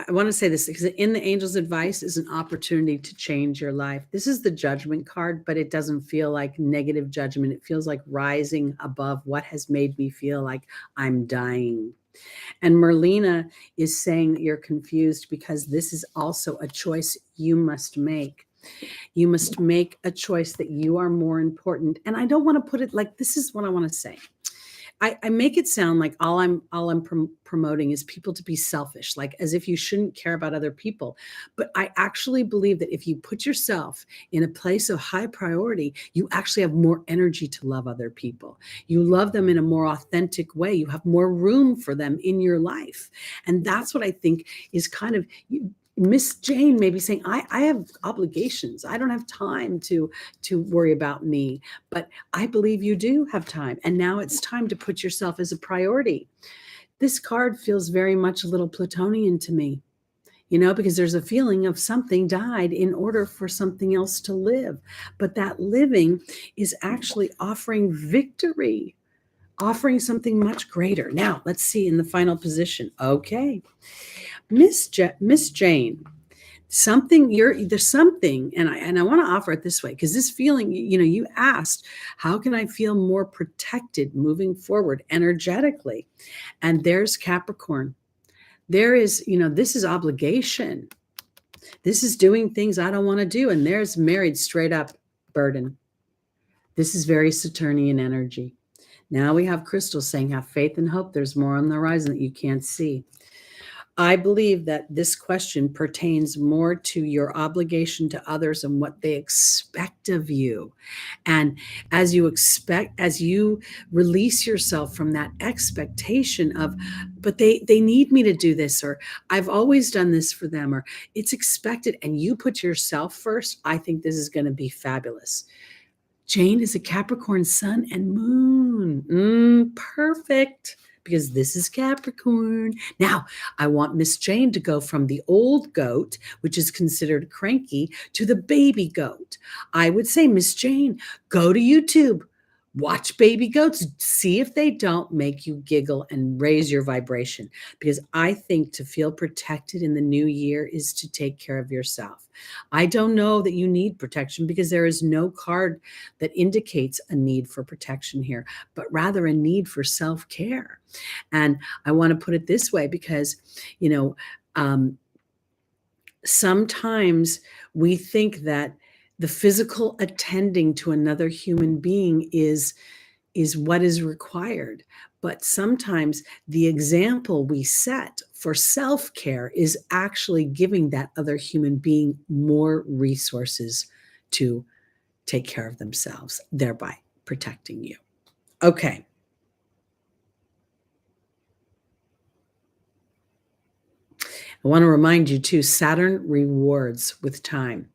want to say this, because in the angel's advice is an opportunity to change your life. This is the Judgment card, but it doesn't feel like negative judgment. It feels like rising above what has made me feel like I'm dying. And Merlina is saying that you're confused because this is also a choice you must make. You must make a choice that you are more important. And I don't want to put it like, this is what I want to say. I make it sound like all I'm promoting is people to be selfish, like as if you shouldn't care about other people. But I actually believe that if you put yourself in a place of high priority, you actually have more energy to love other people. You love them in a more authentic way. You have more room for them in your life. And that's what I think is kind of Miss Jane may be saying, I have obligations. I don't have time to worry about me. But I believe you do have time. And now it's time to put yourself as a priority. This card feels very much a little Plutonian to me, you know, because there's a feeling of something died in order for something else to live. But that living is actually offering victory, offering something much greater. Now, let's see in the final position. Okay. Miss Jane, there's something, and I want to offer it this way, because this feeling, you know, you asked, how can I feel more protected moving forward energetically? And there's Capricorn. There is, you know, this is obligation. This is doing things I don't want to do. And there's married straight up burden. This is very Saturnian energy. Now we have Crystal saying, have faith and hope. There's more on the horizon that you can't see. I believe that this question pertains more to your obligation to others and what they expect of you. And as you release yourself from that expectation of, but they need me to do this, or I've always done this for them, or it's expected, and you put yourself first, I think this is going to be fabulous. Jane is a Capricorn sun and moon. Perfect. Because this is Capricorn. Now, I want Miss Jane to go from the old goat, which is considered cranky, to the baby goat. I would say, Miss Jane, go to YouTube, watch baby goats, see if they don't make you giggle and raise your vibration. Because I think to feel protected in the new year is to take care of yourself. I don't know that you need protection, because there is no card that indicates a need for protection here, but rather a need for self-care. And I want to put it this way, because, you know, sometimes we think that the physical attending to another human being is what is required. But sometimes the example we set for self-care is actually giving that other human being more resources to take care of themselves, thereby protecting you. Okay. I want to remind you too, Saturn rewards with time.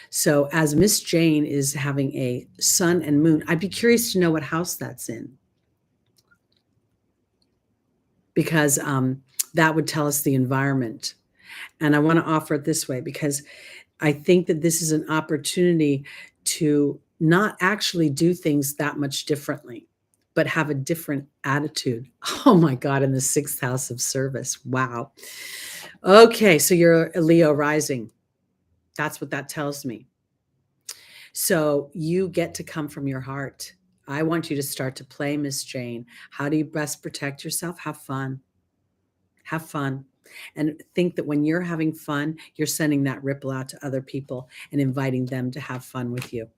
So as Miss Jane is having a sun and moon, I'd be curious to know what house that's in, because that would tell us the environment. And I want to offer it this way because I think that this is an opportunity to not actually do things that much differently, but have a different attitude. Oh my God, in the 6th house of service. Wow. Okay, so you're a Leo rising. That's what that tells me. So you get to come from your heart. I want you to start to play, Miss Jane. How do you best protect yourself? Have fun. Have fun. And think that when you're having fun, you're sending that ripple out to other people and inviting them to have fun with you.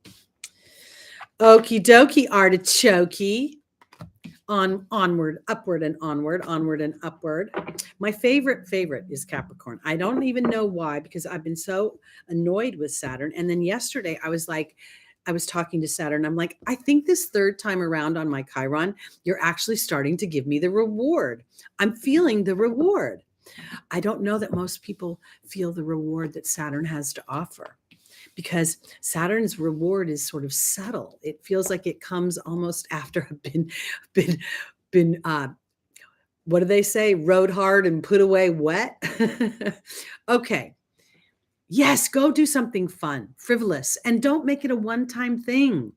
Okie dokie, artichoke. Onward, upward, and onward, onward and upward. My favorite is Capricorn. I don't even know why, because I've been so annoyed with Saturn. And then yesterday I was talking to Saturn. I'm like, I think this 3rd time around on my Chiron, you're actually starting to give me the reward. I'm feeling the reward. I don't know that most people feel the reward that Saturn has to offer, because Saturn's reward is sort of subtle. It feels like it comes almost after I've been what do they say? Rode hard and put away wet. Okay. Yes, go do something fun, frivolous, and don't make it a one-time thing.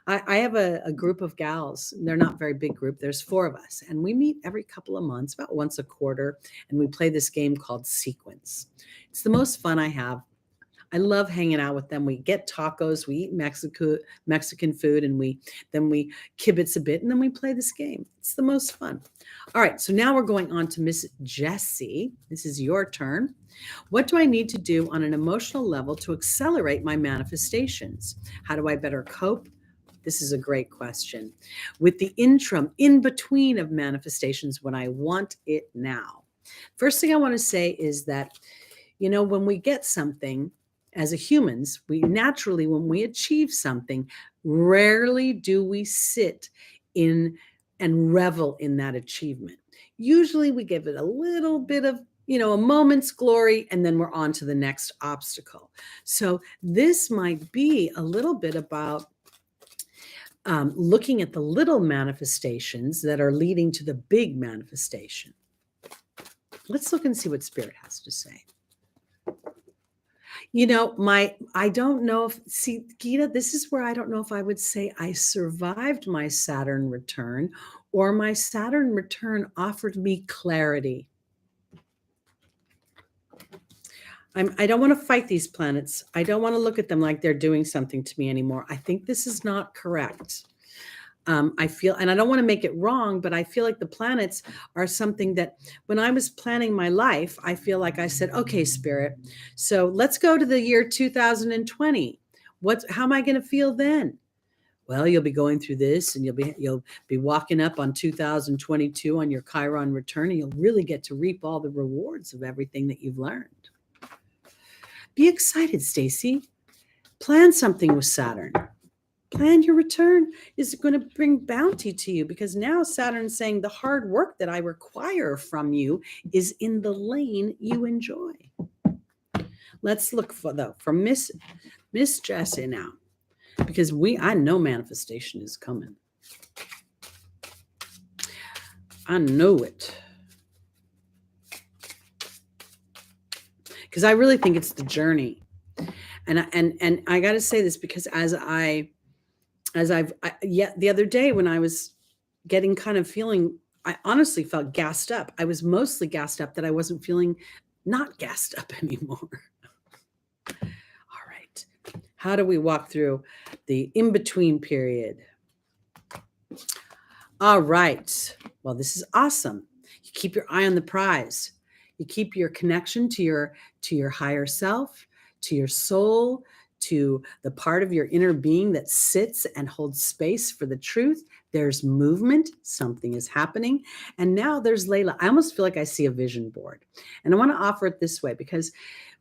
I have a group of gals. They're not a very big group. There's 4 of us, and we meet every couple of months, about once a quarter, and we play this game called Sequence. It's the most fun I have. I love hanging out with them. We get tacos, we eat Mexican food, and then we kibitz a bit, and then we play this game. It's the most fun. All right, so now we're going on to Miss Jessie. This is your turn. What do I need to do on an emotional level to accelerate my manifestations? How do I better cope? This is a great question. With the interim, in between of manifestations when I want it now. First thing I want to say is that, when we get something, as humans, we naturally, when we achieve something, rarely do we sit in and revel in that achievement. Usually we give it a little bit of, a moment's glory, and then we're on to the next obstacle. So this might be a little bit about looking at the little manifestations that are leading to the big manifestation. Let's look and see what Spirit has to say. I don't know if, Gita, this is where I don't know if I would say I survived my Saturn return, or my Saturn return offered me clarity. I don't want to fight these planets. I don't want to look at them like they're doing something to me anymore. I think this is not correct. I feel, and I don't want to make it wrong, but I feel like the planets are something that when I was planning my life, I feel like I said, okay, Spirit, so let's go to the year 2020. How am I going to feel then? Well, you'll be going through this, and you'll be walking up on 2022 on your Chiron return, and you'll really get to reap all the rewards of everything that you've learned. Be excited, Stacy. Plan something with Saturn. Plan your return. Is going to bring bounty to you, because now Saturn's saying the hard work that I require from you is in the lane you enjoy. Let's look for Miss Jessie now, because I know manifestation is coming. I know it. Because I really think it's the journey. And I got to say this, because the other day when I was getting kind of feeling, I honestly felt gassed up. I was mostly gassed up that I wasn't feeling not gassed up anymore. All right. How do we walk through the in-between period? All right. Well, this is awesome. You keep your eye on the prize. You keep your connection to your higher self, to your soul, to the part of your inner being that sits and holds space for the truth. There's movement, something is happening. And now there's Layla. I almost feel like I see a vision board. And I want to offer it this way because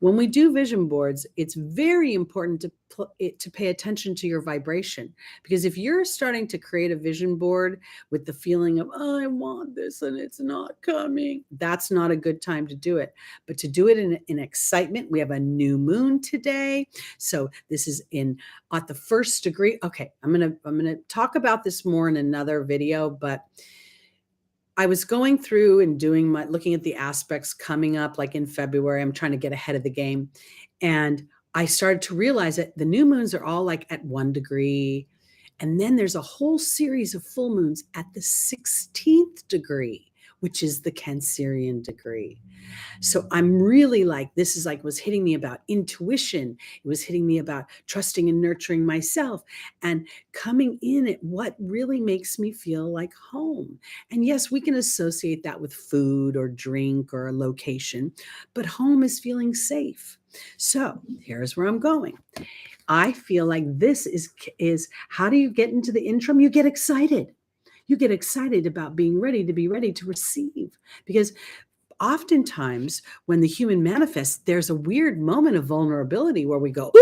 when we do vision boards, it's very important to pay attention to your vibration. Because if you're starting to create a vision board with the feeling of, oh, I want this and it's not coming, that's not a good time to do it. But to do it in excitement, we have a new moon today. So this is at the first degree. Okay, I'm gonna talk about this more in another video, but I was going through and looking at the aspects coming up like in February. I'm trying to get ahead of the game. And I started to realize that the new moons are all like at 1 degree. And then there's a whole series of full moons at the 16th degree, which is the Cancerian degree. So I'm really like, this is like, was hitting me about intuition. It was hitting me about trusting and nurturing myself and coming in at what really makes me feel like home. And yes, we can associate that with food or drink or a location, but home is feeling safe. So here's where I'm going. I feel like this is how do you get into the interim? You get excited. You get excited about being ready to receive, because oftentimes when the human manifests, there's a weird moment of vulnerability where we go,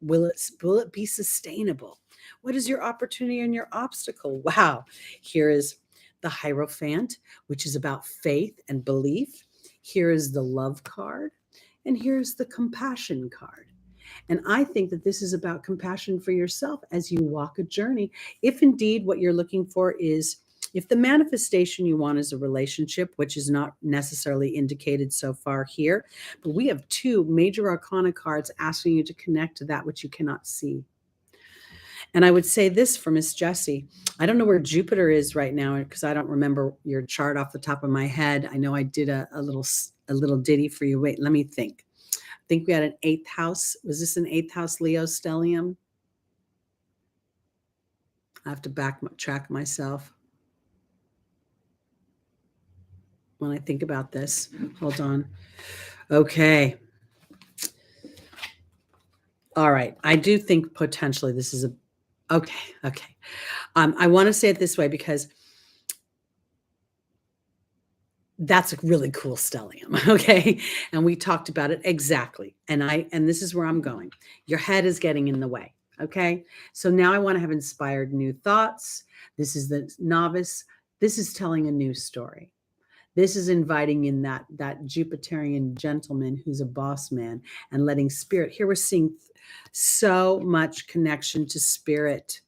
will it be sustainable? What is your opportunity and your obstacle? Wow. Here is the Hierophant, which is about faith and belief. Here is the Love card. And here's the Compassion card. And I think that this is about compassion for yourself as you walk a journey. If indeed what you're looking for is, if the manifestation you want is a relationship, which is not necessarily indicated so far here, but we have 2 major arcana cards asking you to connect to that which you cannot see. And I would say this for Miss Jessie. I don't know where Jupiter is right now because I don't remember your chart off the top of my head. I know I did a little ditty for you. Wait, let me think. I think we had an 8th house. Was this an 8th house Leo stellium? I have to backtrack myself when I think about this. Hold on. Okay. All right. I do think potentially this is okay. I want to say it this way because that's a really cool stellium. Okay. And we talked about it exactly. And this is where I'm going. Your head is getting in the way. Okay. So now I want to have inspired new thoughts. This is the novice. This is telling a new story. This is inviting in that Jupiterian gentleman who's a boss man and letting spirit. Here we're seeing so much connection to spirit,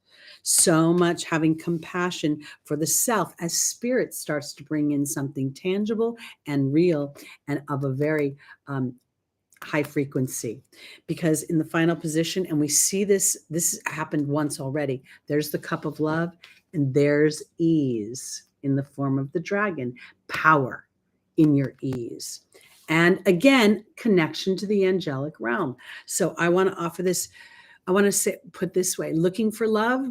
so much having compassion for the self as spirit starts to bring in something tangible and real and of a very high frequency. Because in the final position, and we see this happened once already, there's the cup of love and there's ease in the form of the dragon, power in your ease. And again, connection to the angelic realm. So I want to offer this. I want to put this way, looking for love.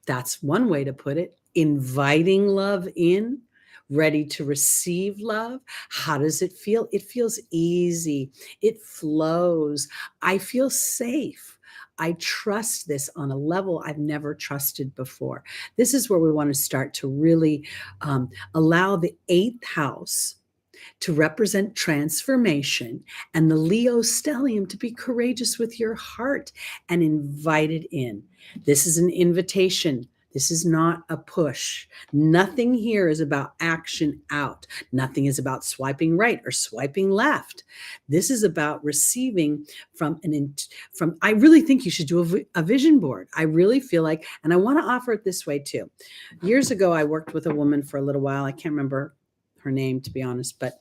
That's one way to put it. Inviting love in, ready to receive love. How does it feel? It feels easy. It flows. I feel safe. I trust this on a level I've never trusted before. This is where we want to start to really allow the 8th house to represent transformation and the Leo stellium to be courageous with your heart and invited in. This is an invitation. This is not a push. Nothing here is about action out. Nothing is about swiping right or swiping left. This is about receiving from I really think you should do a vision board. I really feel like, and I want to offer it this way too. Years ago, I worked with a woman for a little while. I can't remember her name, to be honest, but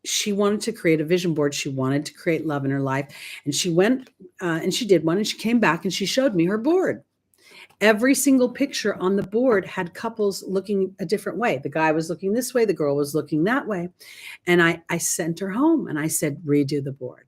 she wanted to create a vision board. She wanted to create love in her life. And she went and she did one, and she came back and she showed me her board. Every single picture on the board had couples looking a different way. The guy was looking this way. The girl was looking that way. And I sent her home and I said, redo the board.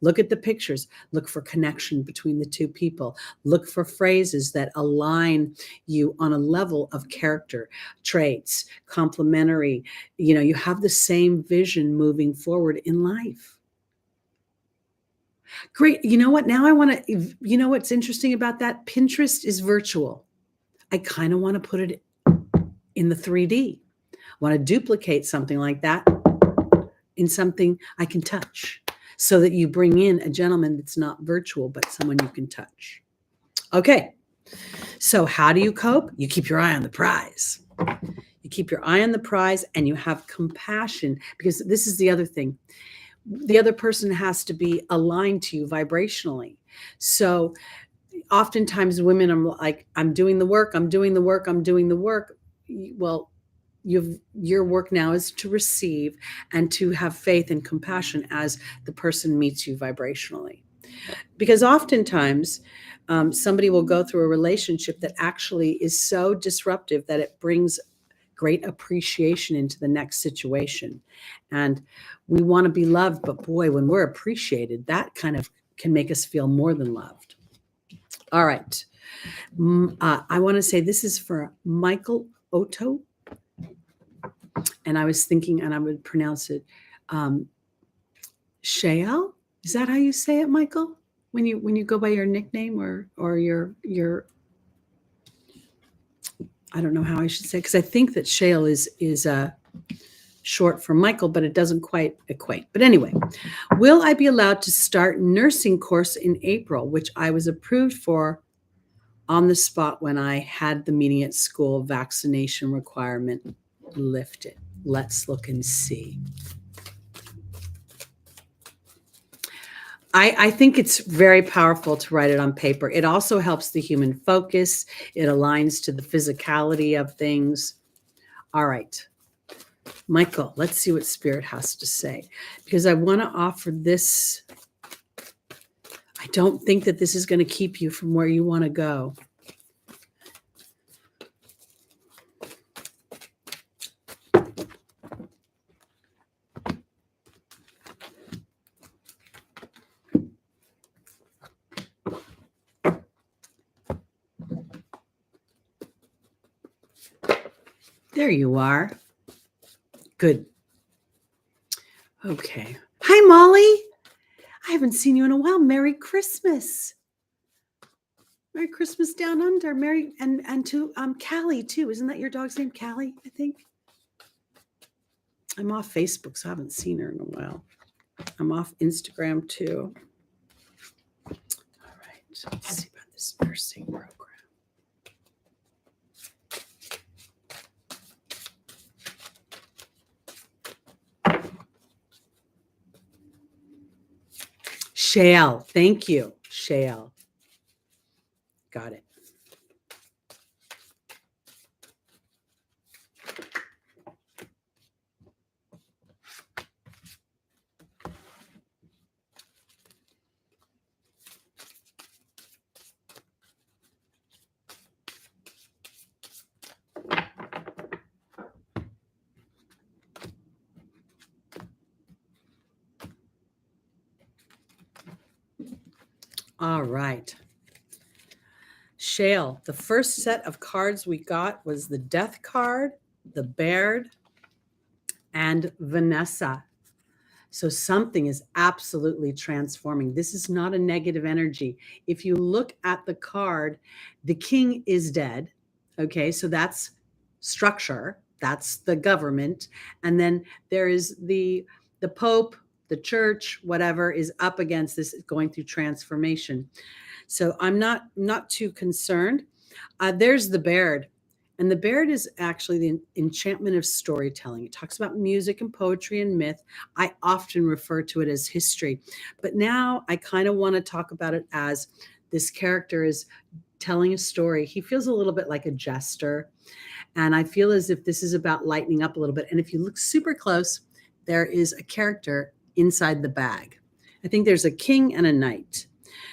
Look at the pictures. Look for connection between the 2 people. Look for phrases that align you on a level of character, traits, complementary. You know, you have the same vision moving forward in life. Great. You know what? Now I want to, you know what's interesting about that? Pinterest is virtual. I kind of want to put it in the 3D. I want to duplicate something like that in something I can touch, so that you bring in a gentleman that's not virtual, but someone you can touch. Okay. So how do you cope? You keep your eye on the prize. You keep your eye on the prize and you have compassion, because this is the other thing. The other person has to be aligned to you vibrationally. So oftentimes women are like, I'm doing the work, I'm doing the work, I'm doing the work. Well, your work now is to receive and to have faith and compassion as the person meets you vibrationally. Because oftentimes somebody will go through a relationship that actually is so disruptive that it brings great appreciation into the next situation. And we want to be loved, but boy, when we're appreciated, that kind of can make us feel more than loved. All right. I want to say this is for Michael Otto. And I was thinking, and I would pronounce it Shael. Is that how you say it, Michael? When you go by your nickname or your I don't know how I should say, because I think that Shael is short for Michael, but it doesn't quite equate. But anyway, will I be allowed to start nursing course in April, which I was approved for on the spot when I had the meeting at school, vaccination requirement lifted. Let's look and see. I think it's very powerful to write it on paper. It also helps the human focus. It aligns to the physicality of things. All right, Michael, let's see what Spirit has to say, because I want to offer this. I don't think that this is going to keep you from where you want to go. There you are. Good. Okay. Hi, Molly. I haven't seen you in a while. Merry Christmas. Merry Christmas down under. Merry and to Callie too. Isn't that your dog's name, Callie? I think. I'm off Facebook, so I haven't seen her in a while. I'm off Instagram too. All right. Let's see about this nursing program. Shael. Thank you, Shael. Got it. All right. Shael, the first set of cards we got was the Death card, the Baird, and Vanessa. So something is absolutely transforming. This is not a negative energy. If you look at the card, the king is dead. Okay, so that's structure. That's the government. And then there is the Pope, the church, whatever is up against this, going through transformation. So I'm not too concerned. There's the Baird. And the Baird is actually the enchantment of storytelling. It talks about music and poetry and myth. I often refer to it as history. But now I kind of want to talk about it as this character is telling a story. He feels a little bit like a jester. And I feel as if this is about lightening up a little bit. And if you look super close, there is a character inside the bag. I think there's a king and a knight.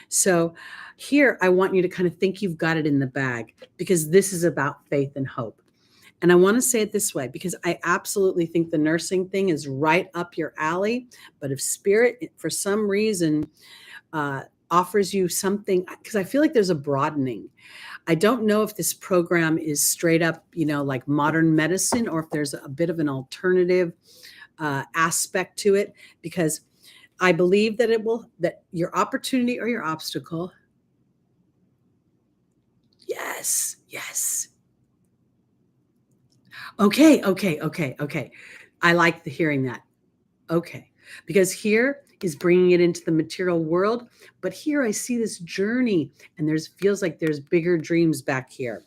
So here, I want you to kind of think you've got it in the bag, because this is about faith and hope. And I want to say it this way, because I absolutely think the nursing thing is right up your alley. But if Spirit, for some reason, offers you something, because I feel like there's a broadening. I don't know if this program is straight up, like modern medicine, or if there's a bit of an alternative aspect to it, because I believe that that your opportunity or your obstacle. Yes, Yes. Okay. I like hearing that. Okay. Because here is bringing it into the material world, but here I see this journey, and feels like there's bigger dreams back here.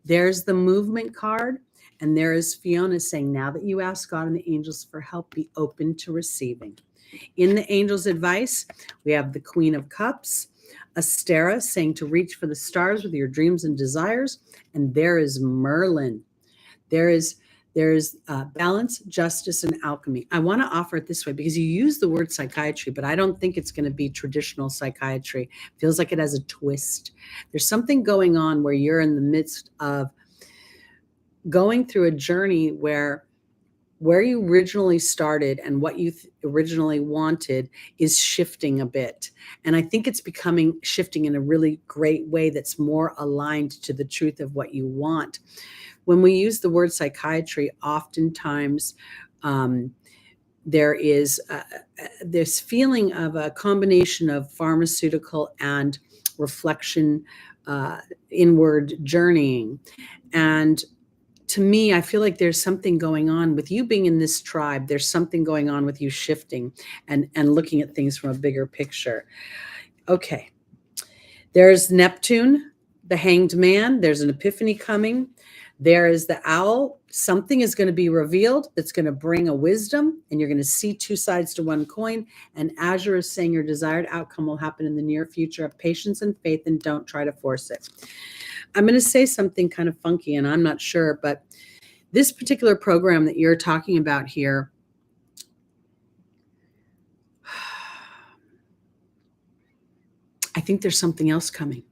There's the movement card, and there is Fiona saying, now that you ask God and the angels for help, be open to receiving. In the angels' advice, we have the Queen of Cups, Astera saying to reach for the stars with your dreams and desires, and there is Merlin. There is balance, justice, and alchemy. I want to offer it this way because you use the word psychiatry, but I don't think it's going to be traditional psychiatry. It feels like it has a twist. There's something going on where you're in the midst of going through a journey where you originally started and what you originally wanted is shifting a bit. And I think it's shifting in a really great way that's more aligned to the truth of what you want. When we use the word psychiatry, oftentimes there is this feeling of a combination of pharmaceutical and reflection, inward journeying. And to me, I feel like there's something going on with you being in this tribe. There's something going on with you shifting and looking at things from a bigger picture. Okay. There's Neptune, the Hanged Man. There's an epiphany coming. There is the owl. Something is going to be revealed that's going to bring a wisdom, and you're going to see two sides to one coin. And Azure is saying your desired outcome will happen in the near future. Have patience and faith and don't try to force it. I'm going to say something kind of funky, and I'm not sure, but this particular program that you're talking about here, I think there's something else coming.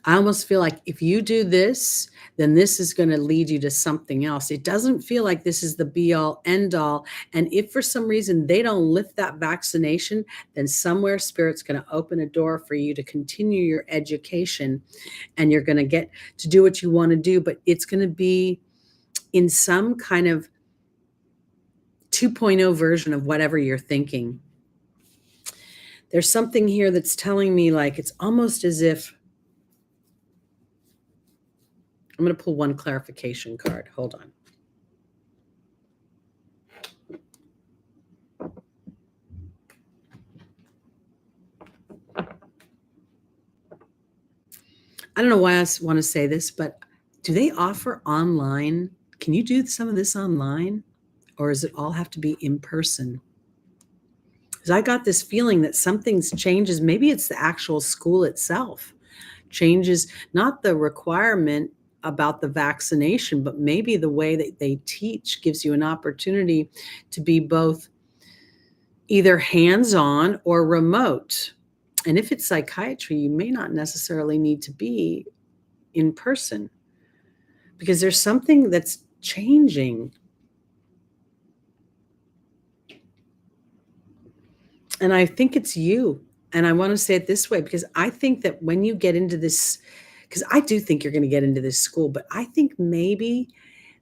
I almost feel like if you do this, then this is going to lead you to something else. It doesn't feel like this is the be all end all. And if for some reason they don't lift that vaccination, then somewhere Spirit's going to open a door for you to continue your education, and you're going to get to do what you want to do, but it's going to be in some kind of 2.0 version of whatever you're thinking. There's something here that's telling me like it's almost as if I'm going to pull one clarification card. Hold on. I don't know why I want to say this, but do they offer online? Can you do some of this online? Or does it all have to be in person? Because I got this feeling that something changes. Maybe it's the actual school itself changes, not the requirement about the vaccination, but maybe the way that they teach gives you an opportunity to be both either hands-on or remote. And if it's psychiatry, you may not necessarily need to be in person because there's something that's changing. And I think it's you. And I want to say it this way, because I think that when you get into this, because I do think you're going to get into this school, but I think maybe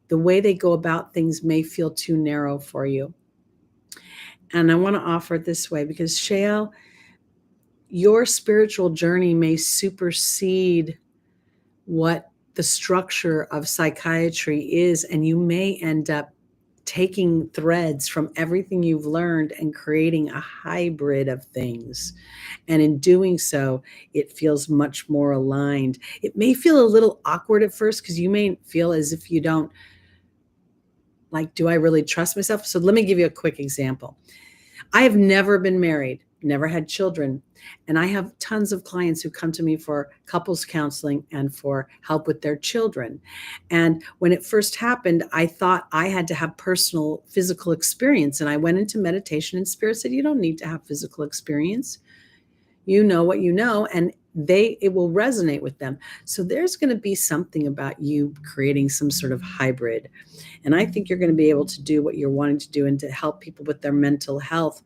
the way they go about things may feel too narrow for you. And I want to offer it this way, because Shael, your spiritual journey may supersede what the structure of psychiatry is, and you may end up taking threads from everything you've learned and creating a hybrid of things. And in doing so, it feels much more aligned. It may feel a little awkward at first because you may feel as if you don't, like, do I really trust myself? So let me give you a quick example. I have never been married, never had children. And I have tons of clients who come to me for couples counseling and for help with their children. And when it first happened, I thought I had to have personal physical experience. And I went into meditation, and Spirit said, you don't need to have physical experience. You know what you know, and it will resonate with them. So there's going to be something about you creating some sort of hybrid. And I think you're going to be able to do what you're wanting to do and to help people with their mental health.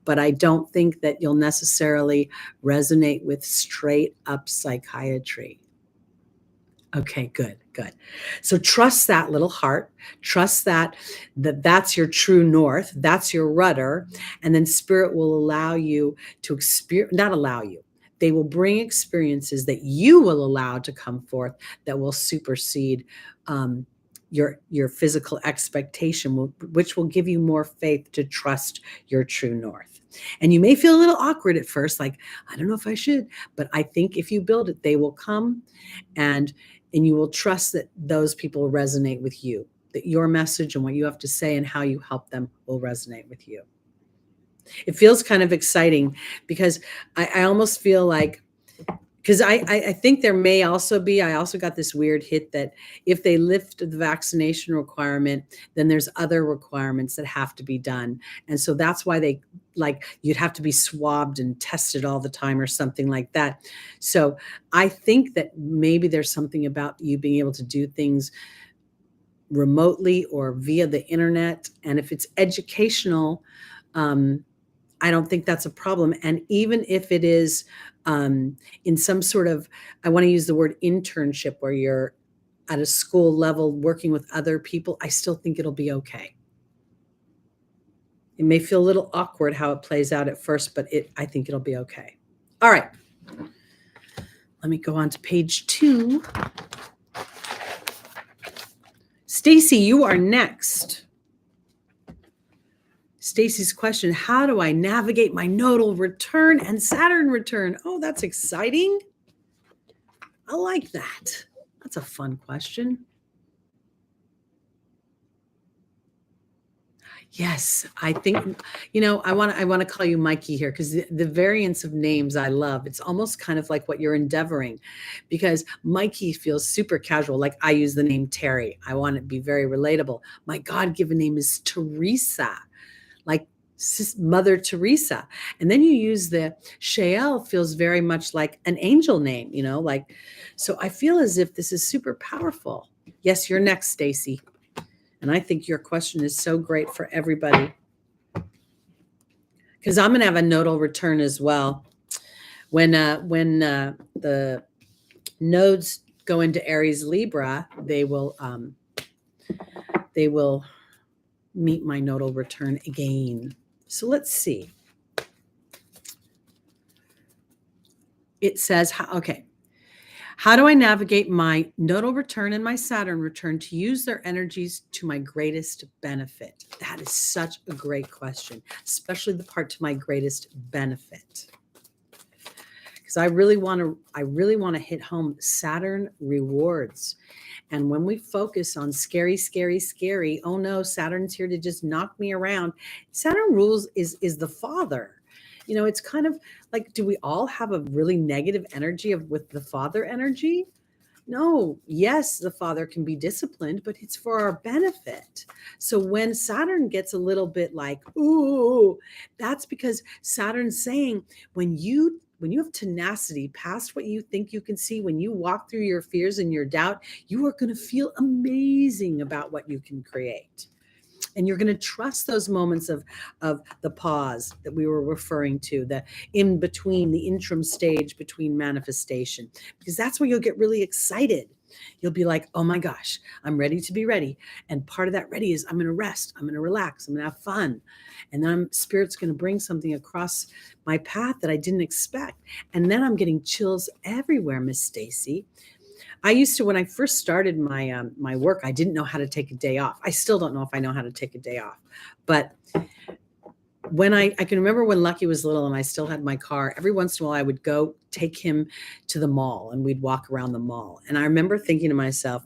But I don't think that you'll necessarily resonate with straight up psychiatry. Okay, good. So trust that little heart. Trust that's your true north. That's your rudder. And then Spirit will allow you to experience, not allow you. they will bring experiences that you will allow to come forth that will supersede your physical expectation, which will give you more faith to trust your true north. And you may feel a little awkward at first, like, I don't know if I should, but I think if you build it, they will come, and you will trust that those people resonate with you, that your message and what you have to say and how you help them will resonate with you. It feels kind of exciting because I almost feel like, because I think there may also be, I also got this weird hit that if they lift the vaccination requirement, then there's other requirements that have to be done. And so that's why they, like, you'd have to be swabbed and tested all the time or something like that. So I think that maybe there's something about you being able to do things remotely or via the internet. And if it's educational, I don't think that's a problem. And even if it is in some sort of, I want to use the word internship, where you're at a school level working with other people, I still think it'll be okay. It may feel a little awkward how it plays out at first, but I think it'll be okay. All right. Let me go on to page 2. Stacy, you are next. Stacy's question: how do I navigate my nodal return and Saturn return? Oh, that's exciting. I like that. That's a fun question. Yes, I think, I want to call you Mikey here, because the variance of names I love. It's almost kind of like what you're endeavoring, because Mikey feels super casual. Like, I use the name Teri. I want it to be very relatable. My God-given name is Teresa, like Mother Teresa. And then you use the Shael, feels very much like an angel name, like, so I feel as if this is super powerful. Yes, you're next, Stacy. And I think your question is so great for everybody, because I'm going to have a nodal return as well. When the nodes go into Aries Libra, they will meet my nodal return again. So let's see. It says, okay, how do I navigate my nodal return and my Saturn return to use their energies to my greatest benefit? That is such a great question, especially the part to my greatest benefit. Because I really want to hit home Saturn rewards. And when we focus on scary, scary, scary, oh no, Saturn's here to just knock me around. Saturn rules is the father. It's kind of like, do we all have a really negative energy with the father energy? No. Yes, the father can be disciplined, but it's for our benefit. So when Saturn gets a little bit like, ooh, that's because Saturn's saying, when you have tenacity past what you think you can see, when you walk through your fears and your doubt, you are going to feel amazing about what you can create. And you're going to trust those moments of the pause that we were referring to, the in between, the interim stage between manifestation, because that's where you'll get really excited. You'll be like, oh my gosh, I'm ready to be ready. And part of that ready is I'm going to rest. I'm going to relax. I'm going to have fun. And then Spirit's going to bring something across my path that I didn't expect. And then I'm getting chills everywhere, Miss Stacy. I used to, when I first started my my work, I didn't know how to take a day off. I still don't know if I know how to take a day off. But when I can remember when Lucky was little and I still had my car, every once in a while I would go take him to the mall and we'd walk around the mall. And I remember thinking to myself,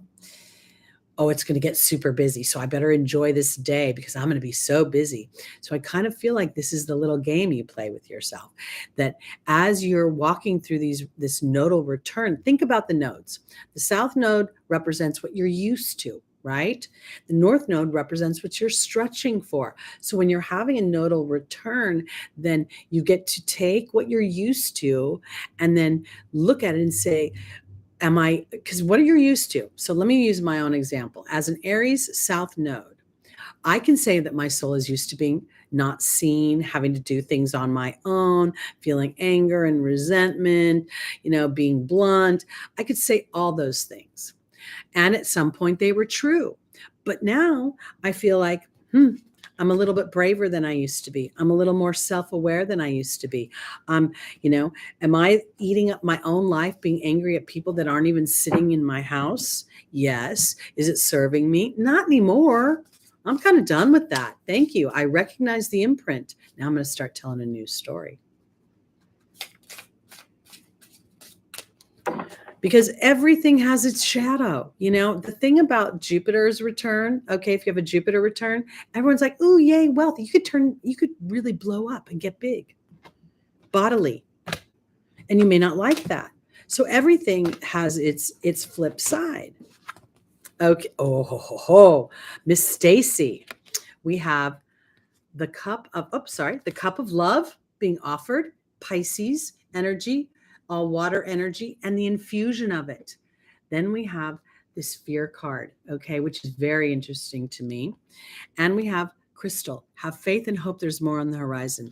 oh, it's going to get super busy, so I better enjoy this day because I'm going to be so busy. So I kind of feel like this is the little game you play with yourself, that as you're walking through this nodal return, think about the nodes. The south node represents what you're used to, right? The north node represents what you're stretching for. So when you're having a nodal return, then you get to take what you're used to and then look at it and say, because what are you used to? So let me use my own example. As an Aries South node, I can say that my soul is used to being not seen, having to do things on my own, feeling anger and resentment, being blunt. I could say all those things. And at some point they were true. But now I feel like, I'm a little bit braver than I used to be. I'm a little more self-aware than I used to be. You know, am I eating up my own life, being angry at people that aren't even sitting in my house? Yes. Is it serving me? Not anymore. I'm kind of done with that. Thank you. I recognize the imprint. Now I'm going to start telling a new story. Because everything has its shadow. You know, the thing about Jupiter's return, okay, if you have a Jupiter return, everyone's like, "Ooh, yay, wealth." You could really blow up and get big bodily. And you may not like that. So everything has its flip side. Okay. Oh, Miss Stacy. We have the cup of love being offered, Pisces energy, all water energy, and the infusion of it. Then we have this fear card, okay, which is very interesting to me. And we have crystal, have faith and hope there's more on the horizon.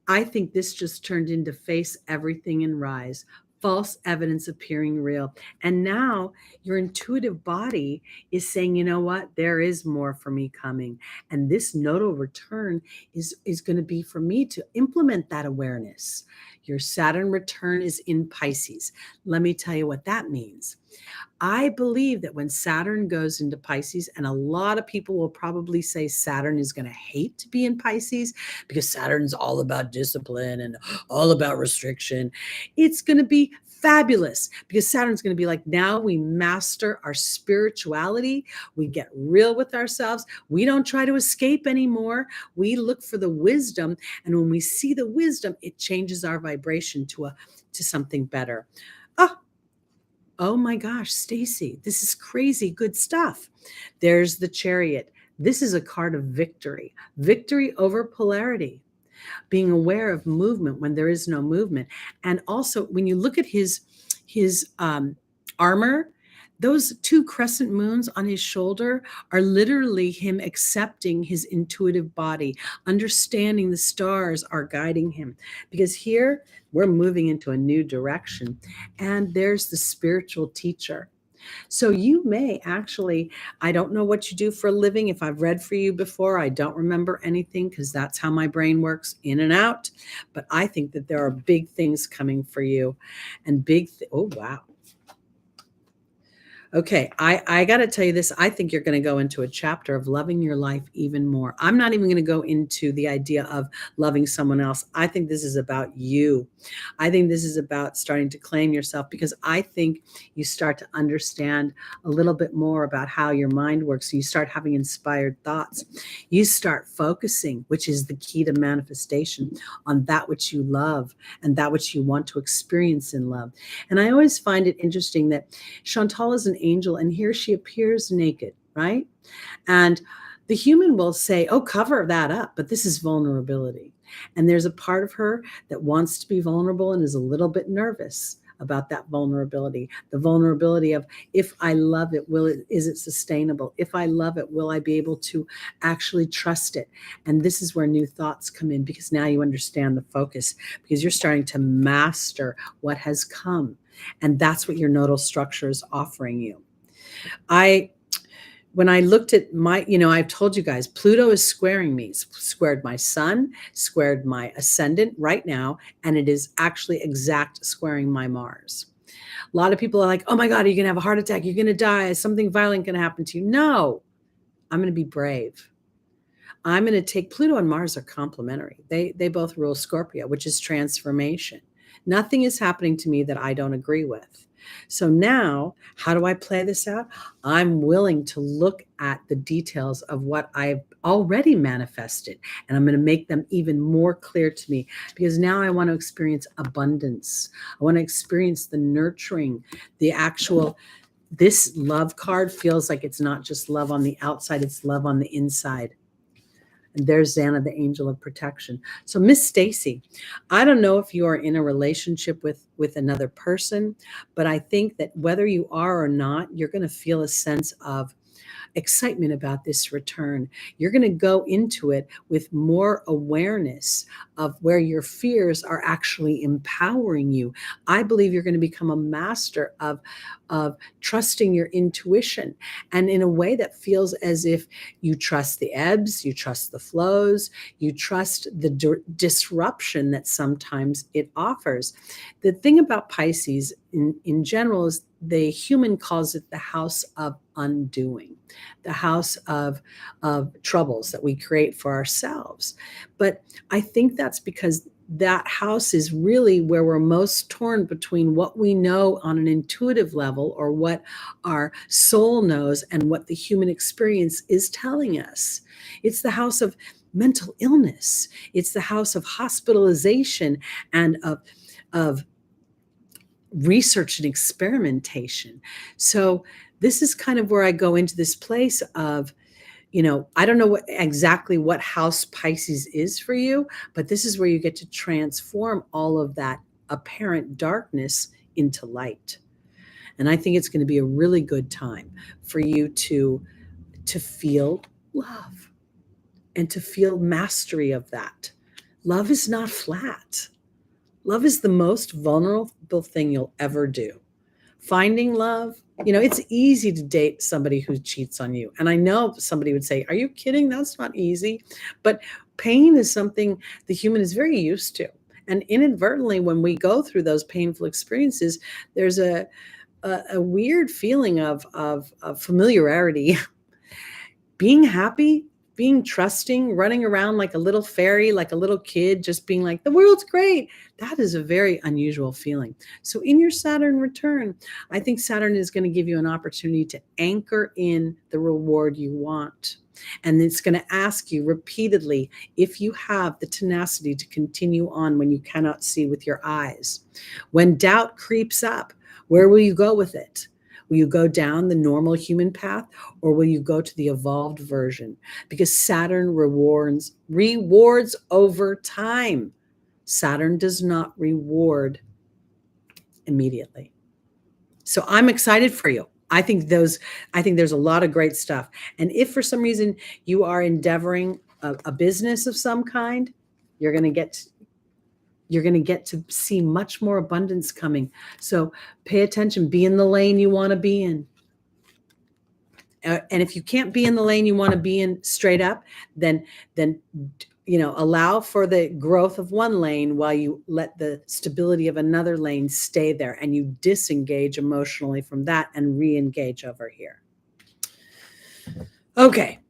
I think this just turned into face everything and rise, false evidence appearing real. And now your intuitive body is saying, you know what, there is more for me coming. And this nodal return is going to be for me to implement that awareness. Your Saturn return is in Pisces. Let me tell you what that means. I believe that when Saturn goes into Pisces, and a lot of people will probably say Saturn is going to hate to be in Pisces because Saturn's all about discipline and all about restriction. It's going to be fabulous because Saturn's going to be like, now we master our spirituality. We get real with ourselves. We don't try to escape anymore. We look for the wisdom. And when we see the wisdom, it changes our vibration to something better. Oh my gosh, Stacy, this is crazy good stuff. There's the Chariot. This is a card of victory, victory over polarity, being aware of movement when there is no movement. And also when you look at his armor, those two crescent moons on his shoulder are literally him accepting his intuitive body, understanding the stars are guiding him. Because here we're moving into a new direction. And there's the spiritual teacher. So you may actually, I don't know what you do for a living. If I've read for you before, I don't remember anything because that's how my brain works, in and out. But I think that there are big things coming for you and oh, wow. Okay, I got to tell you this. I think you're going to go into a chapter of loving your life even more. I'm not even going to go into the idea of loving someone else. I think this is about you. I think this is about starting to claim yourself because I think you start to understand a little bit more about how your mind works. You start having inspired thoughts. You start focusing, which is the key to manifestation, on that which you love and that which you want to experience in love. And I always find it interesting that Chantal is an angel, and here she appears naked, right? And the human will say, oh, cover that up, but this is vulnerability. And there's a part of her that wants to be vulnerable and is a little bit nervous about that vulnerability, the vulnerability of, if I love it, is it sustainable? If I love it, will I be able to actually trust it? And this is where new thoughts come in, because now you understand the focus, because you're starting to master what has come. And that's what your nodal structure is offering you. When I looked at my, I've told you guys, Pluto is squaring me, squared my sun, squared my ascendant right now, and it is actually exact squaring my Mars. A lot of people are like, oh my God, are you going to have a heart attack? You're going to die. Is something violent going to happen to you? No, I'm going to be brave. I'm going to take Pluto and Mars are complementary. They both rule Scorpio, which is transformation. Nothing is happening to me that I don't agree with. So now, how do I play this out? I'm willing to look at the details of what I've already manifested, and I'm going to make them even more clear to me, because now I want to experience abundance. I want to experience the nurturing, the actual. This love card feels like it's not just love on the outside, it's love on the inside. And there's Xana, the angel of protection. So Miss Stacy, I don't know if you are in a relationship with another person, but I think that whether you are or not, you're going to feel a sense of excitement about this return. You're going to go into it with more awareness of where your fears are actually empowering you. I believe you're going to become a master of trusting your intuition, and in a way that feels as if you trust the ebbs, you trust the flows, you trust the disruption that sometimes it offers. The thing about Pisces in general is the human calls it the house of undoing, the house of troubles that we create for ourselves. But I think that's because that house is really where we're most torn between what we know on an intuitive level, or what our soul knows, and what the human experience is telling us. It's the house of mental illness. It's the house of hospitalization and of research and experimentation. So this is kind of where I go into this place of, I don't know exactly what house Pisces is for you, but this is where you get to transform all of that apparent darkness into light. And I think it's going to be a really good time for you to feel love and to feel mastery of that. Love is not flat. Love is the most vulnerable thing you'll ever do. Finding love, it's easy to date somebody who cheats on you. And I know somebody would say, are you kidding? That's not easy. But pain is something the human is very used to. And inadvertently, when we go through those painful experiences, there's a weird feeling of familiarity. Being happy, being trusting, running around like a little fairy, like a little kid, just being like, the world's great. That is a very unusual feeling. So in your Saturn return, I think Saturn is going to give you an opportunity to anchor in the reward you want. And it's going to ask you repeatedly if you have the tenacity to continue on when you cannot see with your eyes. When doubt creeps up, where will you go with it? Will you go down the normal human path, or will you go to the evolved version? Because Saturn rewards over time. Saturn does not reward immediately. So I'm excited for you. I think there's a lot of great stuff. And if for some reason you are endeavoring a business of some kind, you're going to get to see much more abundance coming. So pay attention, be in the lane you want to be in. And if you can't be in the lane you want to be in straight up, then allow for the growth of one lane while you let the stability of another lane stay there, and you disengage emotionally from that and re-engage over here. Okay,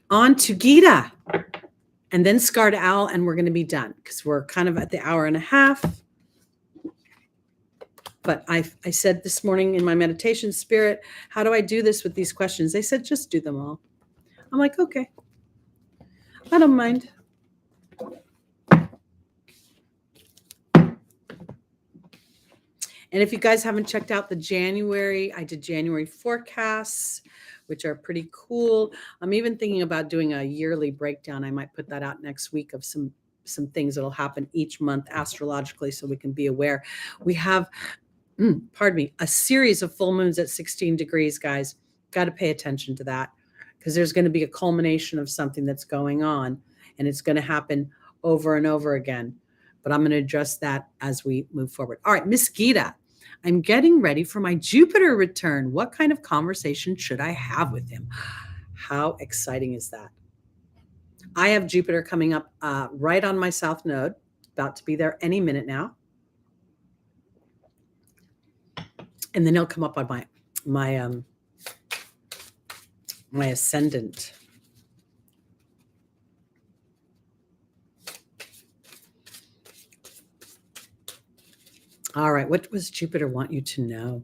on to Gita. And then Scar to Owl, and we're going to be done because we're kind of at the hour and a half. But I said this morning in my meditation spirit, how do I do this with these questions? They said, just do them all. I'm like, okay, I don't mind. And if you guys haven't checked out the I did January forecasts, which are pretty cool. I'm even thinking about doing a yearly breakdown. I might put that out next week of some things that'll happen each month astrologically, so we can be aware. We have, a series of full moons at 16 degrees, guys. Got to pay attention to that, because there's going to be a culmination of something that's going on, and it's going to happen over and over again. But I'm going to address that as we move forward. All right, Miss Gita, I'm getting ready for my Jupiter return. What kind of conversation should I have with him? How exciting is that? I have Jupiter coming up right on my south node, about to be there any minute now. And then he'll come up on my ascendant. All right, what does Jupiter want you to know?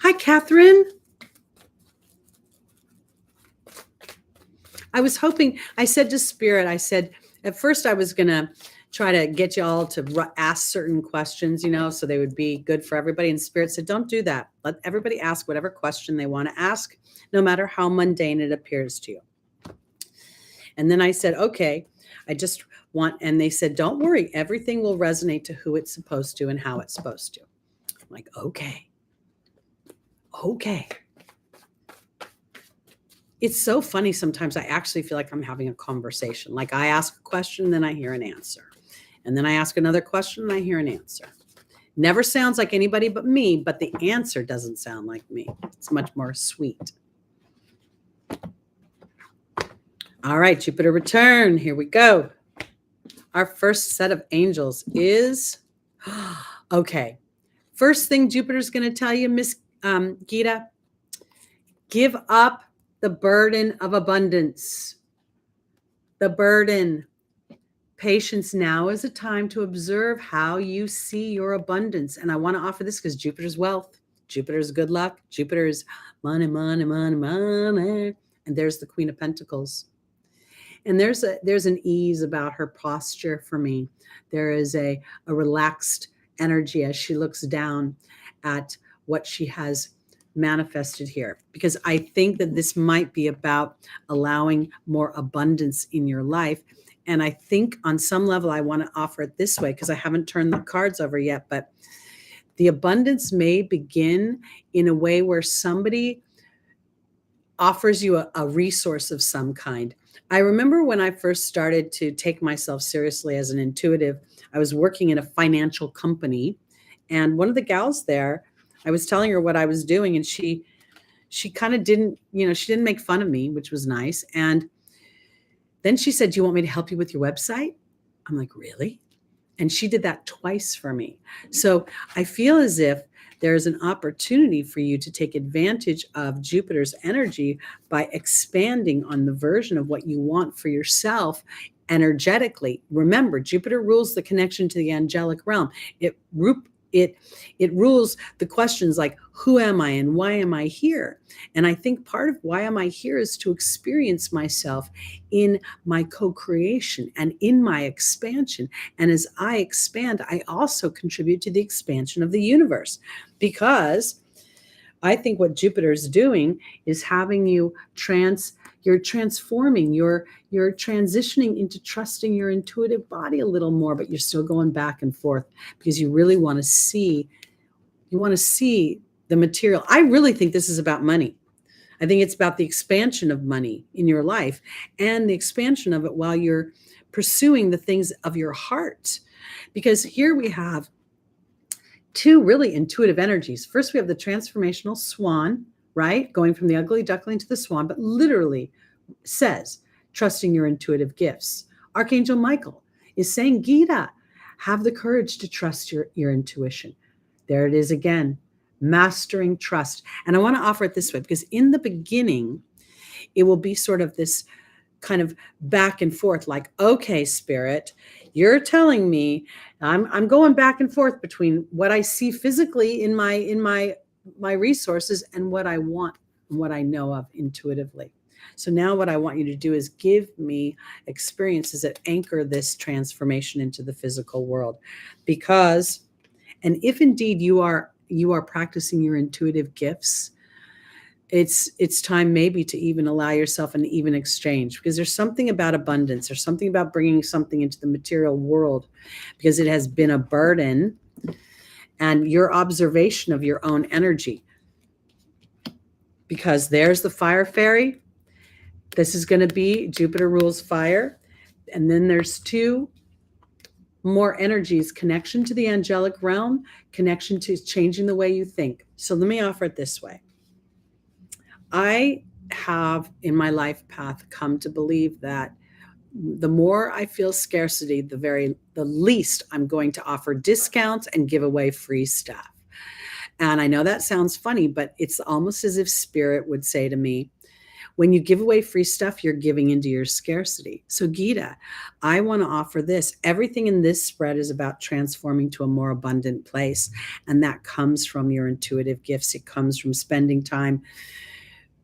Hi, Catherine. I was hoping, I said to Spirit, at first I was going to, try to get you all to ask certain questions, so they would be good for everybody. And Spirit said, don't do that. Let everybody ask whatever question they want to ask, no matter how mundane it appears to you. And then I said, okay, I just want, and they said, don't worry, everything will resonate to who it's supposed to and how it's supposed to. I'm like, okay. It's so funny. Sometimes I actually feel like I'm having a conversation. Like I ask a question, then I hear an answer. And then I ask another question and I hear an answer. Never sounds like anybody but me, but the answer doesn't sound like me. It's much more sweet. All right, Jupiter return. Here we go. Our first set of angels is, okay. First thing Jupiter's going to tell you, Miss Gita, give up the burden of abundance. The burden. Patience. Now is a time to observe how you see your abundance. And I want to offer this because Jupiter's wealth, Jupiter's good luck, Jupiter's money, money, money, money. And there's the Queen of Pentacles. And there's an ease about her posture for me. There is a relaxed energy as she looks down at what she has manifested here, because I think that this might be about allowing more abundance in your life. And I think on some level, I want to offer it this way because I haven't turned the cards over yet, but the abundance may begin in a way where somebody offers you a resource of some kind. I remember when I first started to take myself seriously as an intuitive, I was working in a financial company, and one of the gals there, I was telling her what I was doing, and she kind of didn't, she didn't make fun of me, which was nice. And then she said, do you want me to help you with your website? I'm like, really? And she did that twice for me. So I feel as if there's an opportunity for you to take advantage of Jupiter's energy by expanding on the version of what you want for yourself energetically. Remember, Jupiter rules the connection to the angelic realm. It rules the questions like, who am I and why am I here? And I think part of why am I here is to experience myself in my co-creation and in my expansion. And as I expand, I also contribute to the expansion of the universe, because I think what Jupiter is doing is having you you're transforming, you're transitioning into trusting your intuitive body a little more, but you're still going back and forth because you really want to see, the material. I really think this is about money. I think it's about the expansion of money in your life and the expansion of it while you're pursuing the things of your heart. Because here we have two really intuitive energies. First, we have the transformational swan, right? Going from the ugly duckling to the swan, but literally says, trusting your intuitive gifts. Archangel Michael is saying, Gita, have the courage to trust your intuition. There it is again, mastering trust. And I want to offer it this way, because in the beginning, it will be sort of this kind of back and forth, like, okay, Spirit, you're telling me I'm going back and forth between what I see physically in my resources and what I want and what I know of intuitively. So now what I want you to do is give me experiences that anchor this transformation into the physical world. Because, and if indeed you are practicing your intuitive gifts, it's time maybe to even allow yourself an even exchange, because there's something about abundance. There's something about bringing something into the material world because it has been a burden, and your observation of your own energy. Because there's the fire fairy. This is going to be Jupiter rules fire. And then there's two more energies: connection to the angelic realm, connection to changing the way you think. So let me offer it this way. I have in my life path come to believe that the more I feel scarcity, the least I'm going to offer discounts and give away free stuff. And I know that sounds funny, but it's almost as if Spirit would say to me, when you give away free stuff, you're giving into your scarcity. So Gita, I want to offer this. Everything in this spread is about transforming to a more abundant place. And that comes from your intuitive gifts. It comes from spending time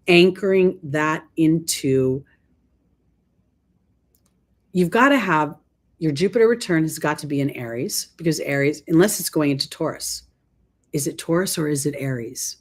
anchoring that into, you've got to have your Jupiter return has got to be in Aries, because Aries, unless it's going into Taurus. Is it Taurus or is it Aries?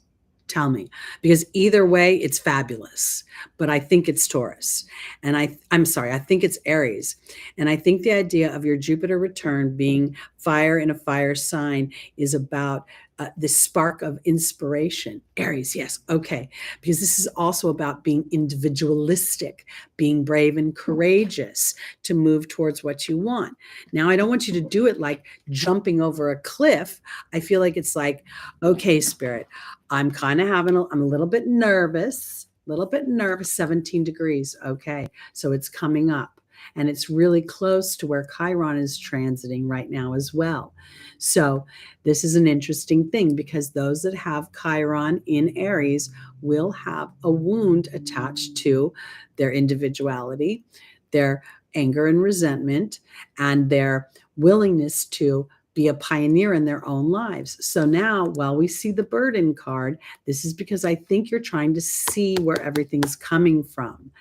Tell me, because either way, it's fabulous. But I think it's Taurus, and I'm sorry, I think it's Aries, and I think the idea of your Jupiter return being fire in a fire sign is about this spark of inspiration. Aries, yes, okay, because this is also about being individualistic, being brave and courageous to move towards what you want. Now, I don't want you to do it like jumping over a cliff. I feel like it's like, okay, Spirit, I'm kind of I'm a little bit nervous, 17 degrees. Okay. So it's coming up, and it's really close to where Chiron is transiting right now as well. So this is an interesting thing, because those that have Chiron in Aries will have a wound attached to their individuality, their anger and resentment, and their willingness to be a pioneer in their own lives. So now, while we see the burden card, this is because I think you're trying to see where everything's coming from.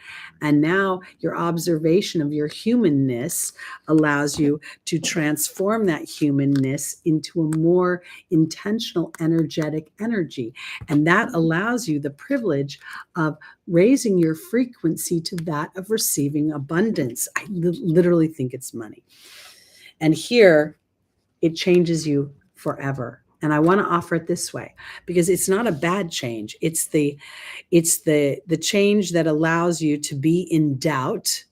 And now your observation of your humanness allows you to transform that humanness into a more intentional, energetic energy. And that allows you the privilege of raising your frequency to that of receiving abundance. I literally think it's money. And here, it changes you forever. And I want to offer it this way, because it's not a bad change. It's the change that allows you to be in doubt,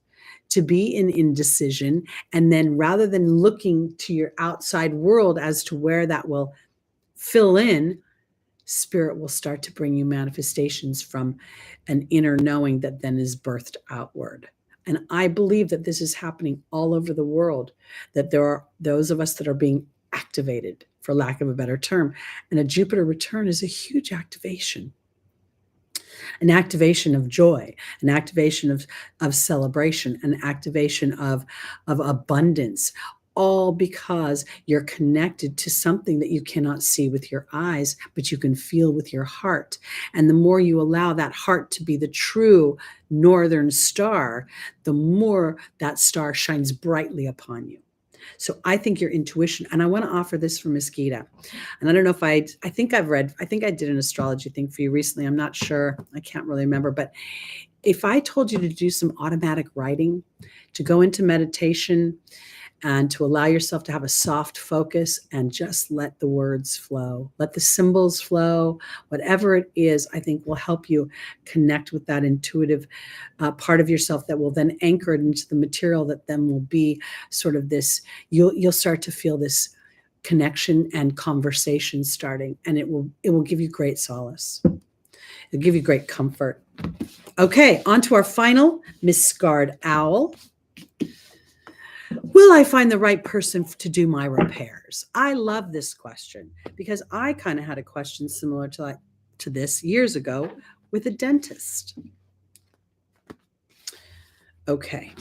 to be in indecision. And then rather than looking to your outside world as to where that will fill in, Spirit will start to bring you manifestations from an inner knowing that then is birthed outward. And I believe that this is happening all over the world, that there are those of us that are being activated, for lack of a better term. And a Jupiter return is a huge activation, an activation of joy, an activation of celebration, an activation of abundance, all because you're connected to something that you cannot see with your eyes, but you can feel with your heart. And the more you allow that heart to be the true northern star, the more that star shines brightly upon you. So I think your intuition, and I want to offer this for Miss Gita. And I don't know if I think I did an astrology thing for you recently. I'm not sure. I can't really remember. But if I told you to do some automatic writing, to go into meditation, and to allow yourself to have a soft focus and just let the words flow, let the symbols flow, whatever it is, I think will help you connect with that intuitive part of yourself that will then anchor it into the material that then will be sort of this, you'll start to feel this connection and conversation starting, and it will give you great solace. It'll give you great comfort. Okay, on to our final, Miss Scarred Owl. Will I find the right person to do my repairs? I love this question, because I kind of had a question similar to this years ago with a dentist. Okay.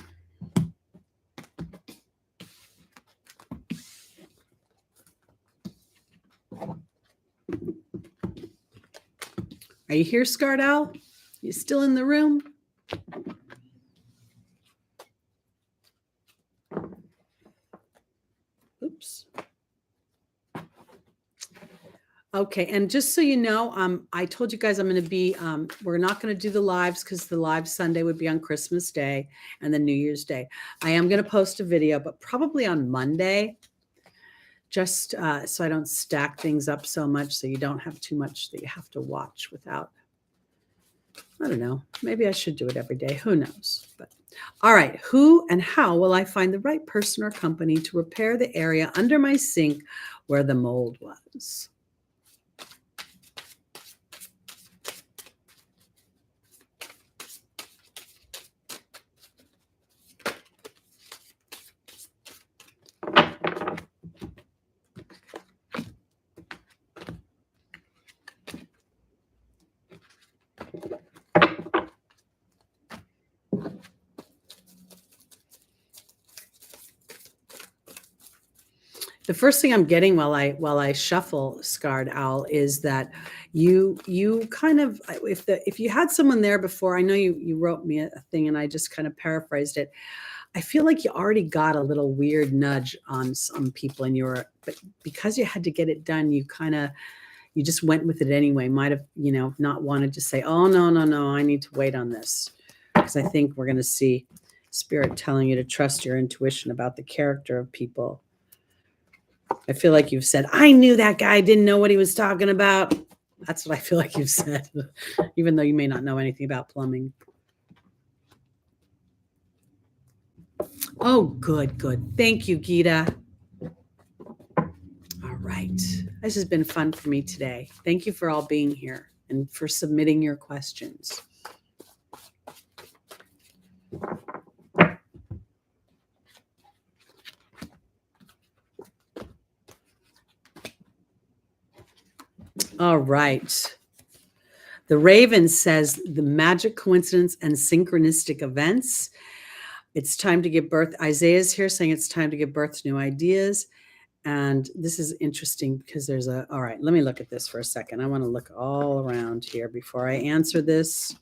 Are you here, Scarred Owl? You still in the room? Oops. Okay, and just so you know, I told you guys I'm going to be, we're not going to do the lives because the live Sunday would be on Christmas Day and then New Year's Day. I am going to post a video, but probably on Monday, just so I don't stack things up so much, so you don't have too much that you have to watch without, I don't know, maybe I should do it every day. Who knows? But all right, who and how will I find the right person or company to repair the area under my sink where the mold was? The first thing I'm getting while I shuffle, Scarred Owl, is that you kind of, if you had someone there before, I know you wrote me a thing and I just kind of paraphrased it. I feel like you already got a little weird nudge on some people and but because you had to get it done, you just went with it anyway. Might have, not wanted to say, oh, no, I need to wait on this. Because I think we're going to see Spirit telling you to trust your intuition about the character of people. I feel like you've said, I knew that guy didn't know what he was talking about. That's what I feel like you've said, even though you may not know anything about plumbing. Oh, good. Thank you, Gita. All right. This has been fun for me today. Thank you for all being here and for submitting your questions. All right. The Raven says the magic coincidence and synchronistic events. It's time to give birth. Isaiah's here saying it's time to give birth to new ideas. And this is interesting because all right, let me look at this for a second. I want to look all around here before I answer this.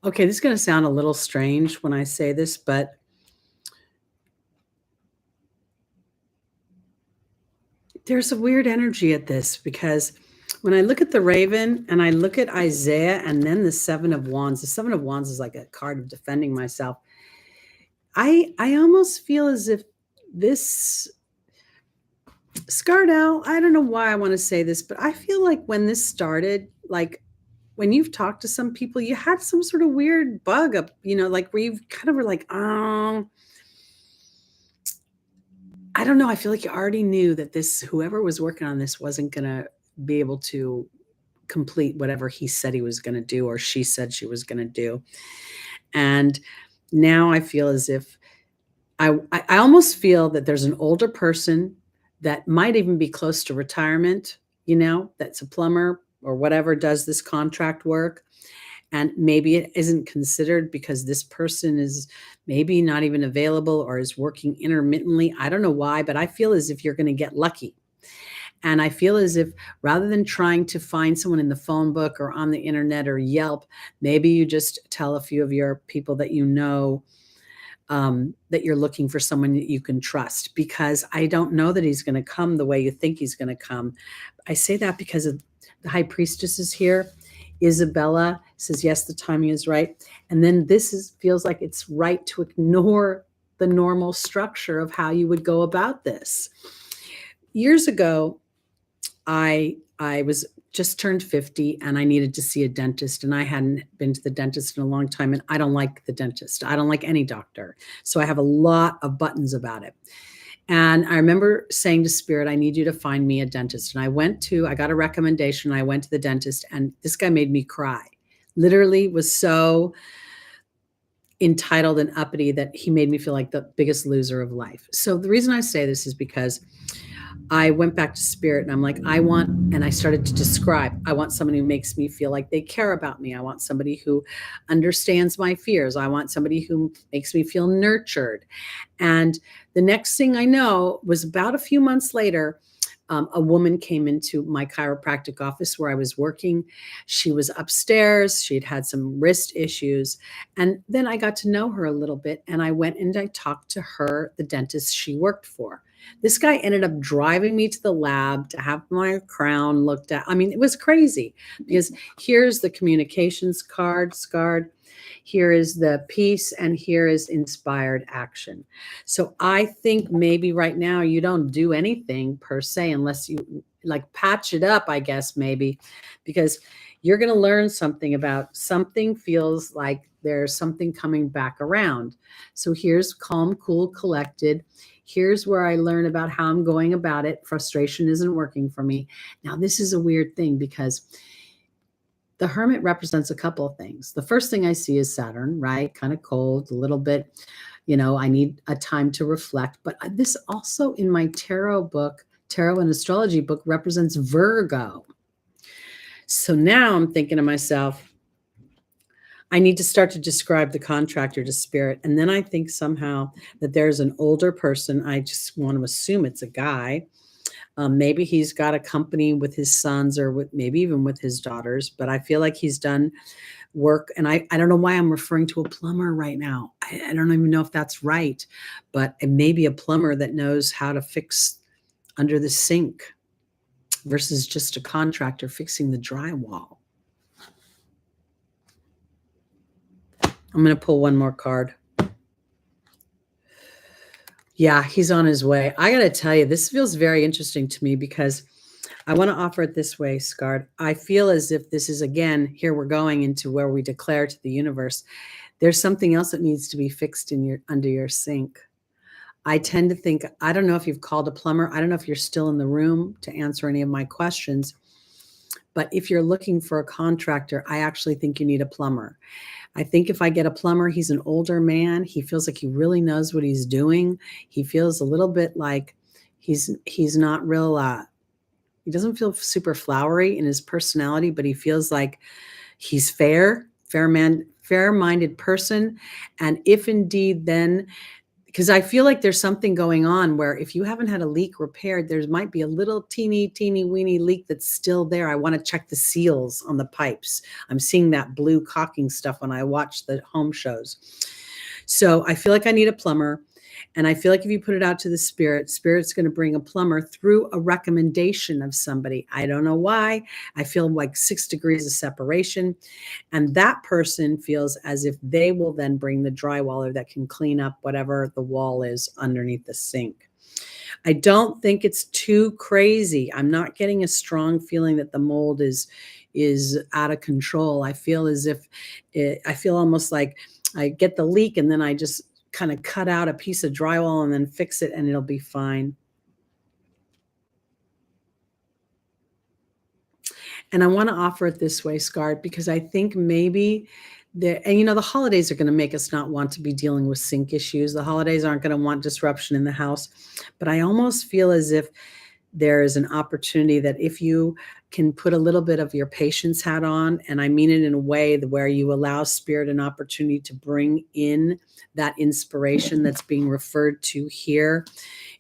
Okay, this is going to sound a little strange when I say this, but there's a weird energy at this because when I look at the Raven and I look at Isaiah and then the Seven of Wands is like a card of defending myself. I almost feel as if this Scardell, I don't know why I want to say this, but I feel like when this started, like when you've talked to some people, you had some sort of weird bug up, like where you kind of were like, I don't know. I feel like you already knew that whoever was working on this wasn't going to be able to complete whatever he said he was going to do or she said she was going to do. And now I feel as if I almost feel that there's an older person that might even be close to retirement, that's a plumber or whatever does this contract work. And maybe it isn't considered because this person is maybe not even available or is working intermittently. I don't know why, but I feel as if you're going to get lucky. And I feel as if rather than trying to find someone in the phone book or on the internet or Yelp, maybe you just tell a few of your people that that you're looking for someone that you can trust, because I don't know that he's going to come the way you think he's going to come. I say that because of the High Priestess is here. Isabella says, yes, the timing is right. And then feels like it's right to ignore the normal structure of how you would go about this. Years ago, I was just turned 50 and I needed to see a dentist, and I hadn't been to the dentist in a long time, and I don't like the dentist. I don't like any doctor. So I have a lot of buttons about it. And I remember saying to Spirit, I need you to find me a dentist. And I got a recommendation. I went to the dentist, and this guy made me cry. Literally was so entitled and uppity that he made me feel like the biggest loser of life. So the reason I say this is because I went back to Spirit and I'm like, and I started to describe, I want somebody who makes me feel like they care about me. I want somebody who understands my fears. I want somebody who makes me feel nurtured. And the next thing I know was about a few months later, a woman came into my chiropractic office where I was working. She was upstairs. She'd had some wrist issues. And then I got to know her a little bit, and I went and I talked to her, the dentist she worked for. This guy ended up driving me to the lab to have my crown looked at. I mean, it was crazy because here's the communications card. Here is the piece, and here is inspired action. So I think maybe right now you don't do anything per se unless you like patch it up, I guess, maybe, because you're going to learn something about something feels like there's something coming back around. So here's calm, cool, collected. Here's where I learn about how I'm going about it. Frustration isn't working for me. Now, this is a weird thing because the Hermit represents a couple of things. The first thing I see is Saturn, right? Kind of cold, a little bit, I need a time to reflect. But this also in my tarot and astrology book represents Virgo. So now I'm thinking to myself, I need to start to describe the contractor to spirit. And then I think somehow that there's an older person. I just want to assume it's a guy. Maybe he's got a company with his sons or with maybe even with his daughters, but I feel like he's done work. And I don't know why I'm referring to a plumber right now. I don't even know if that's right, but it may be a plumber that knows how to fix under the sink versus just a contractor fixing the drywall. I'm going to pull one more card. Yeah, he's on his way. I got to tell you, this feels very interesting to me because I want to offer it this way, Scard. I feel as if this is, again, here we're going into where we declare to the universe, there's something else that needs to be fixed in your under your sink. I tend to think, I don't know if you've called a plumber. I don't know if you're still in the room to answer any of my questions. But if you're looking for a contractor, I actually think you need a plumber. I think if I get a plumber, he's an older man. He feels like he really knows what he's doing. He feels a little bit like he's not real, he doesn't feel super flowery in his personality, but he feels like he's fair-minded person. And if indeed then, because I feel like there's something going on where if you haven't had a leak repaired, there might be a little teeny weeny leak that's still there. I want to check the seals on the pipes. I'm seeing that blue caulking stuff when I watch the home shows. So I feel like I need a plumber. And I feel like if you put it out to the spirit's going to bring a plumber through a recommendation of somebody. I don't know why. I feel like 6 degrees of separation. And that person feels as if they will then bring the drywaller that can clean up whatever the wall is underneath the sink. I don't think it's too crazy. I'm not getting a strong feeling that the mold is out of control. I feel as if I feel almost like I get the leak and then I just kind of cut out a piece of drywall and then fix it and it'll be fine. And I want to offer it this way, Scarred, because I think maybe the holidays are going to make us not want to be dealing with sink issues. The holidays aren't going to want disruption in the house. But I almost feel as if there is an opportunity that if you can put a little bit of your patience hat on, and I mean it in a way where you allow spirit an opportunity to bring in that inspiration that's being referred to here,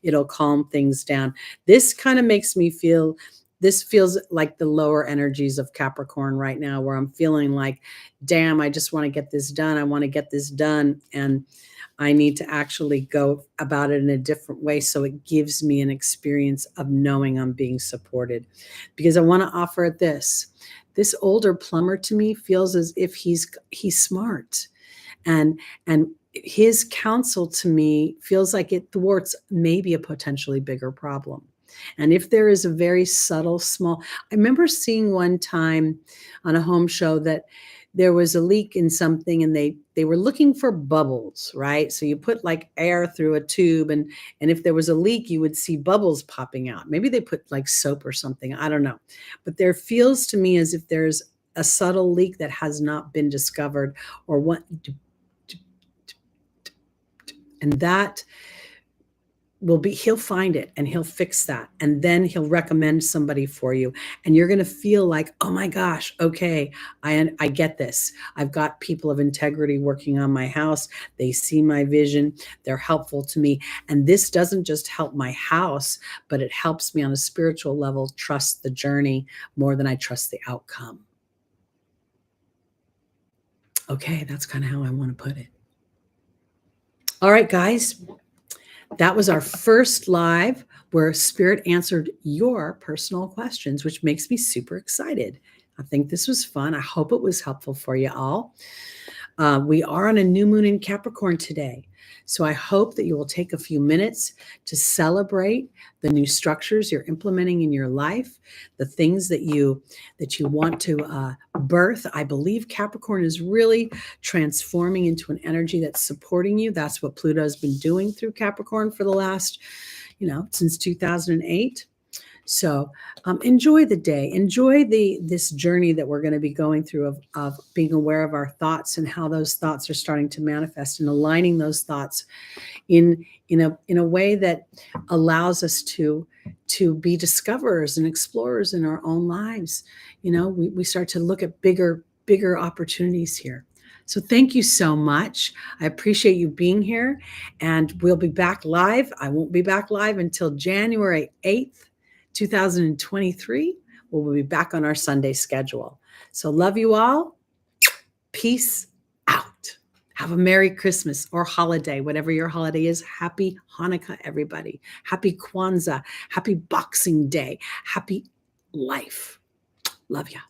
it'll calm things down. This kind of makes me feel, this feels like the lower energies of Capricorn right now, where I'm feeling like, damn, I just want to get this done. I want to get this done. And I need to actually go about it in a different way so it gives me an experience of knowing I'm being supported. Because I want to offer it this. This older plumber to me feels as if he's smart. And his counsel to me feels like it thwarts maybe a potentially bigger problem. And if there is a very subtle, small, I remember seeing one time on a home show that there was a leak in something and they were looking for bubbles, right? So you put like air through a tube and if there was a leak, you would see bubbles popping out. Maybe they put like soap or something. I don't know. But there feels to me as if there's a subtle leak that has not been discovered or what. And that will be, he'll find it and he'll fix that. And then he'll recommend somebody for you. And you're going to feel like, oh my gosh, okay, I get this. I've got people of integrity working on my house. They see my vision. They're helpful to me. And this doesn't just help my house, but it helps me on a spiritual level trust the journey more than I trust the outcome. Okay, that's kind of how I want to put it. All right, guys. That was our first live where Spirit answered your personal questions, which makes me super excited. I think this was fun. I hope it was helpful for you all. We are on a new moon in Capricorn today. So I hope that you will take a few minutes to celebrate the new structures you're implementing in your life, the things that you want to birth. I believe Capricorn is really transforming into an energy that's supporting you. That's what Pluto has been doing through Capricorn for the last, since 2008. So enjoy the day. Enjoy this journey that we're going to be going through of being aware of our thoughts and how those thoughts are starting to manifest, and aligning those thoughts in a way that allows us to be discoverers and explorers in our own lives. We start to look at bigger opportunities here. So thank you so much. I appreciate you being here, and we'll be back live. I won't be back live until January 8th, 2023. We'll be back on our Sunday schedule. So love you all. Peace out. Have a Merry Christmas or holiday, whatever your holiday is. Happy Hanukkah, everybody. Happy Kwanzaa. Happy Boxing Day. Happy life. Love ya.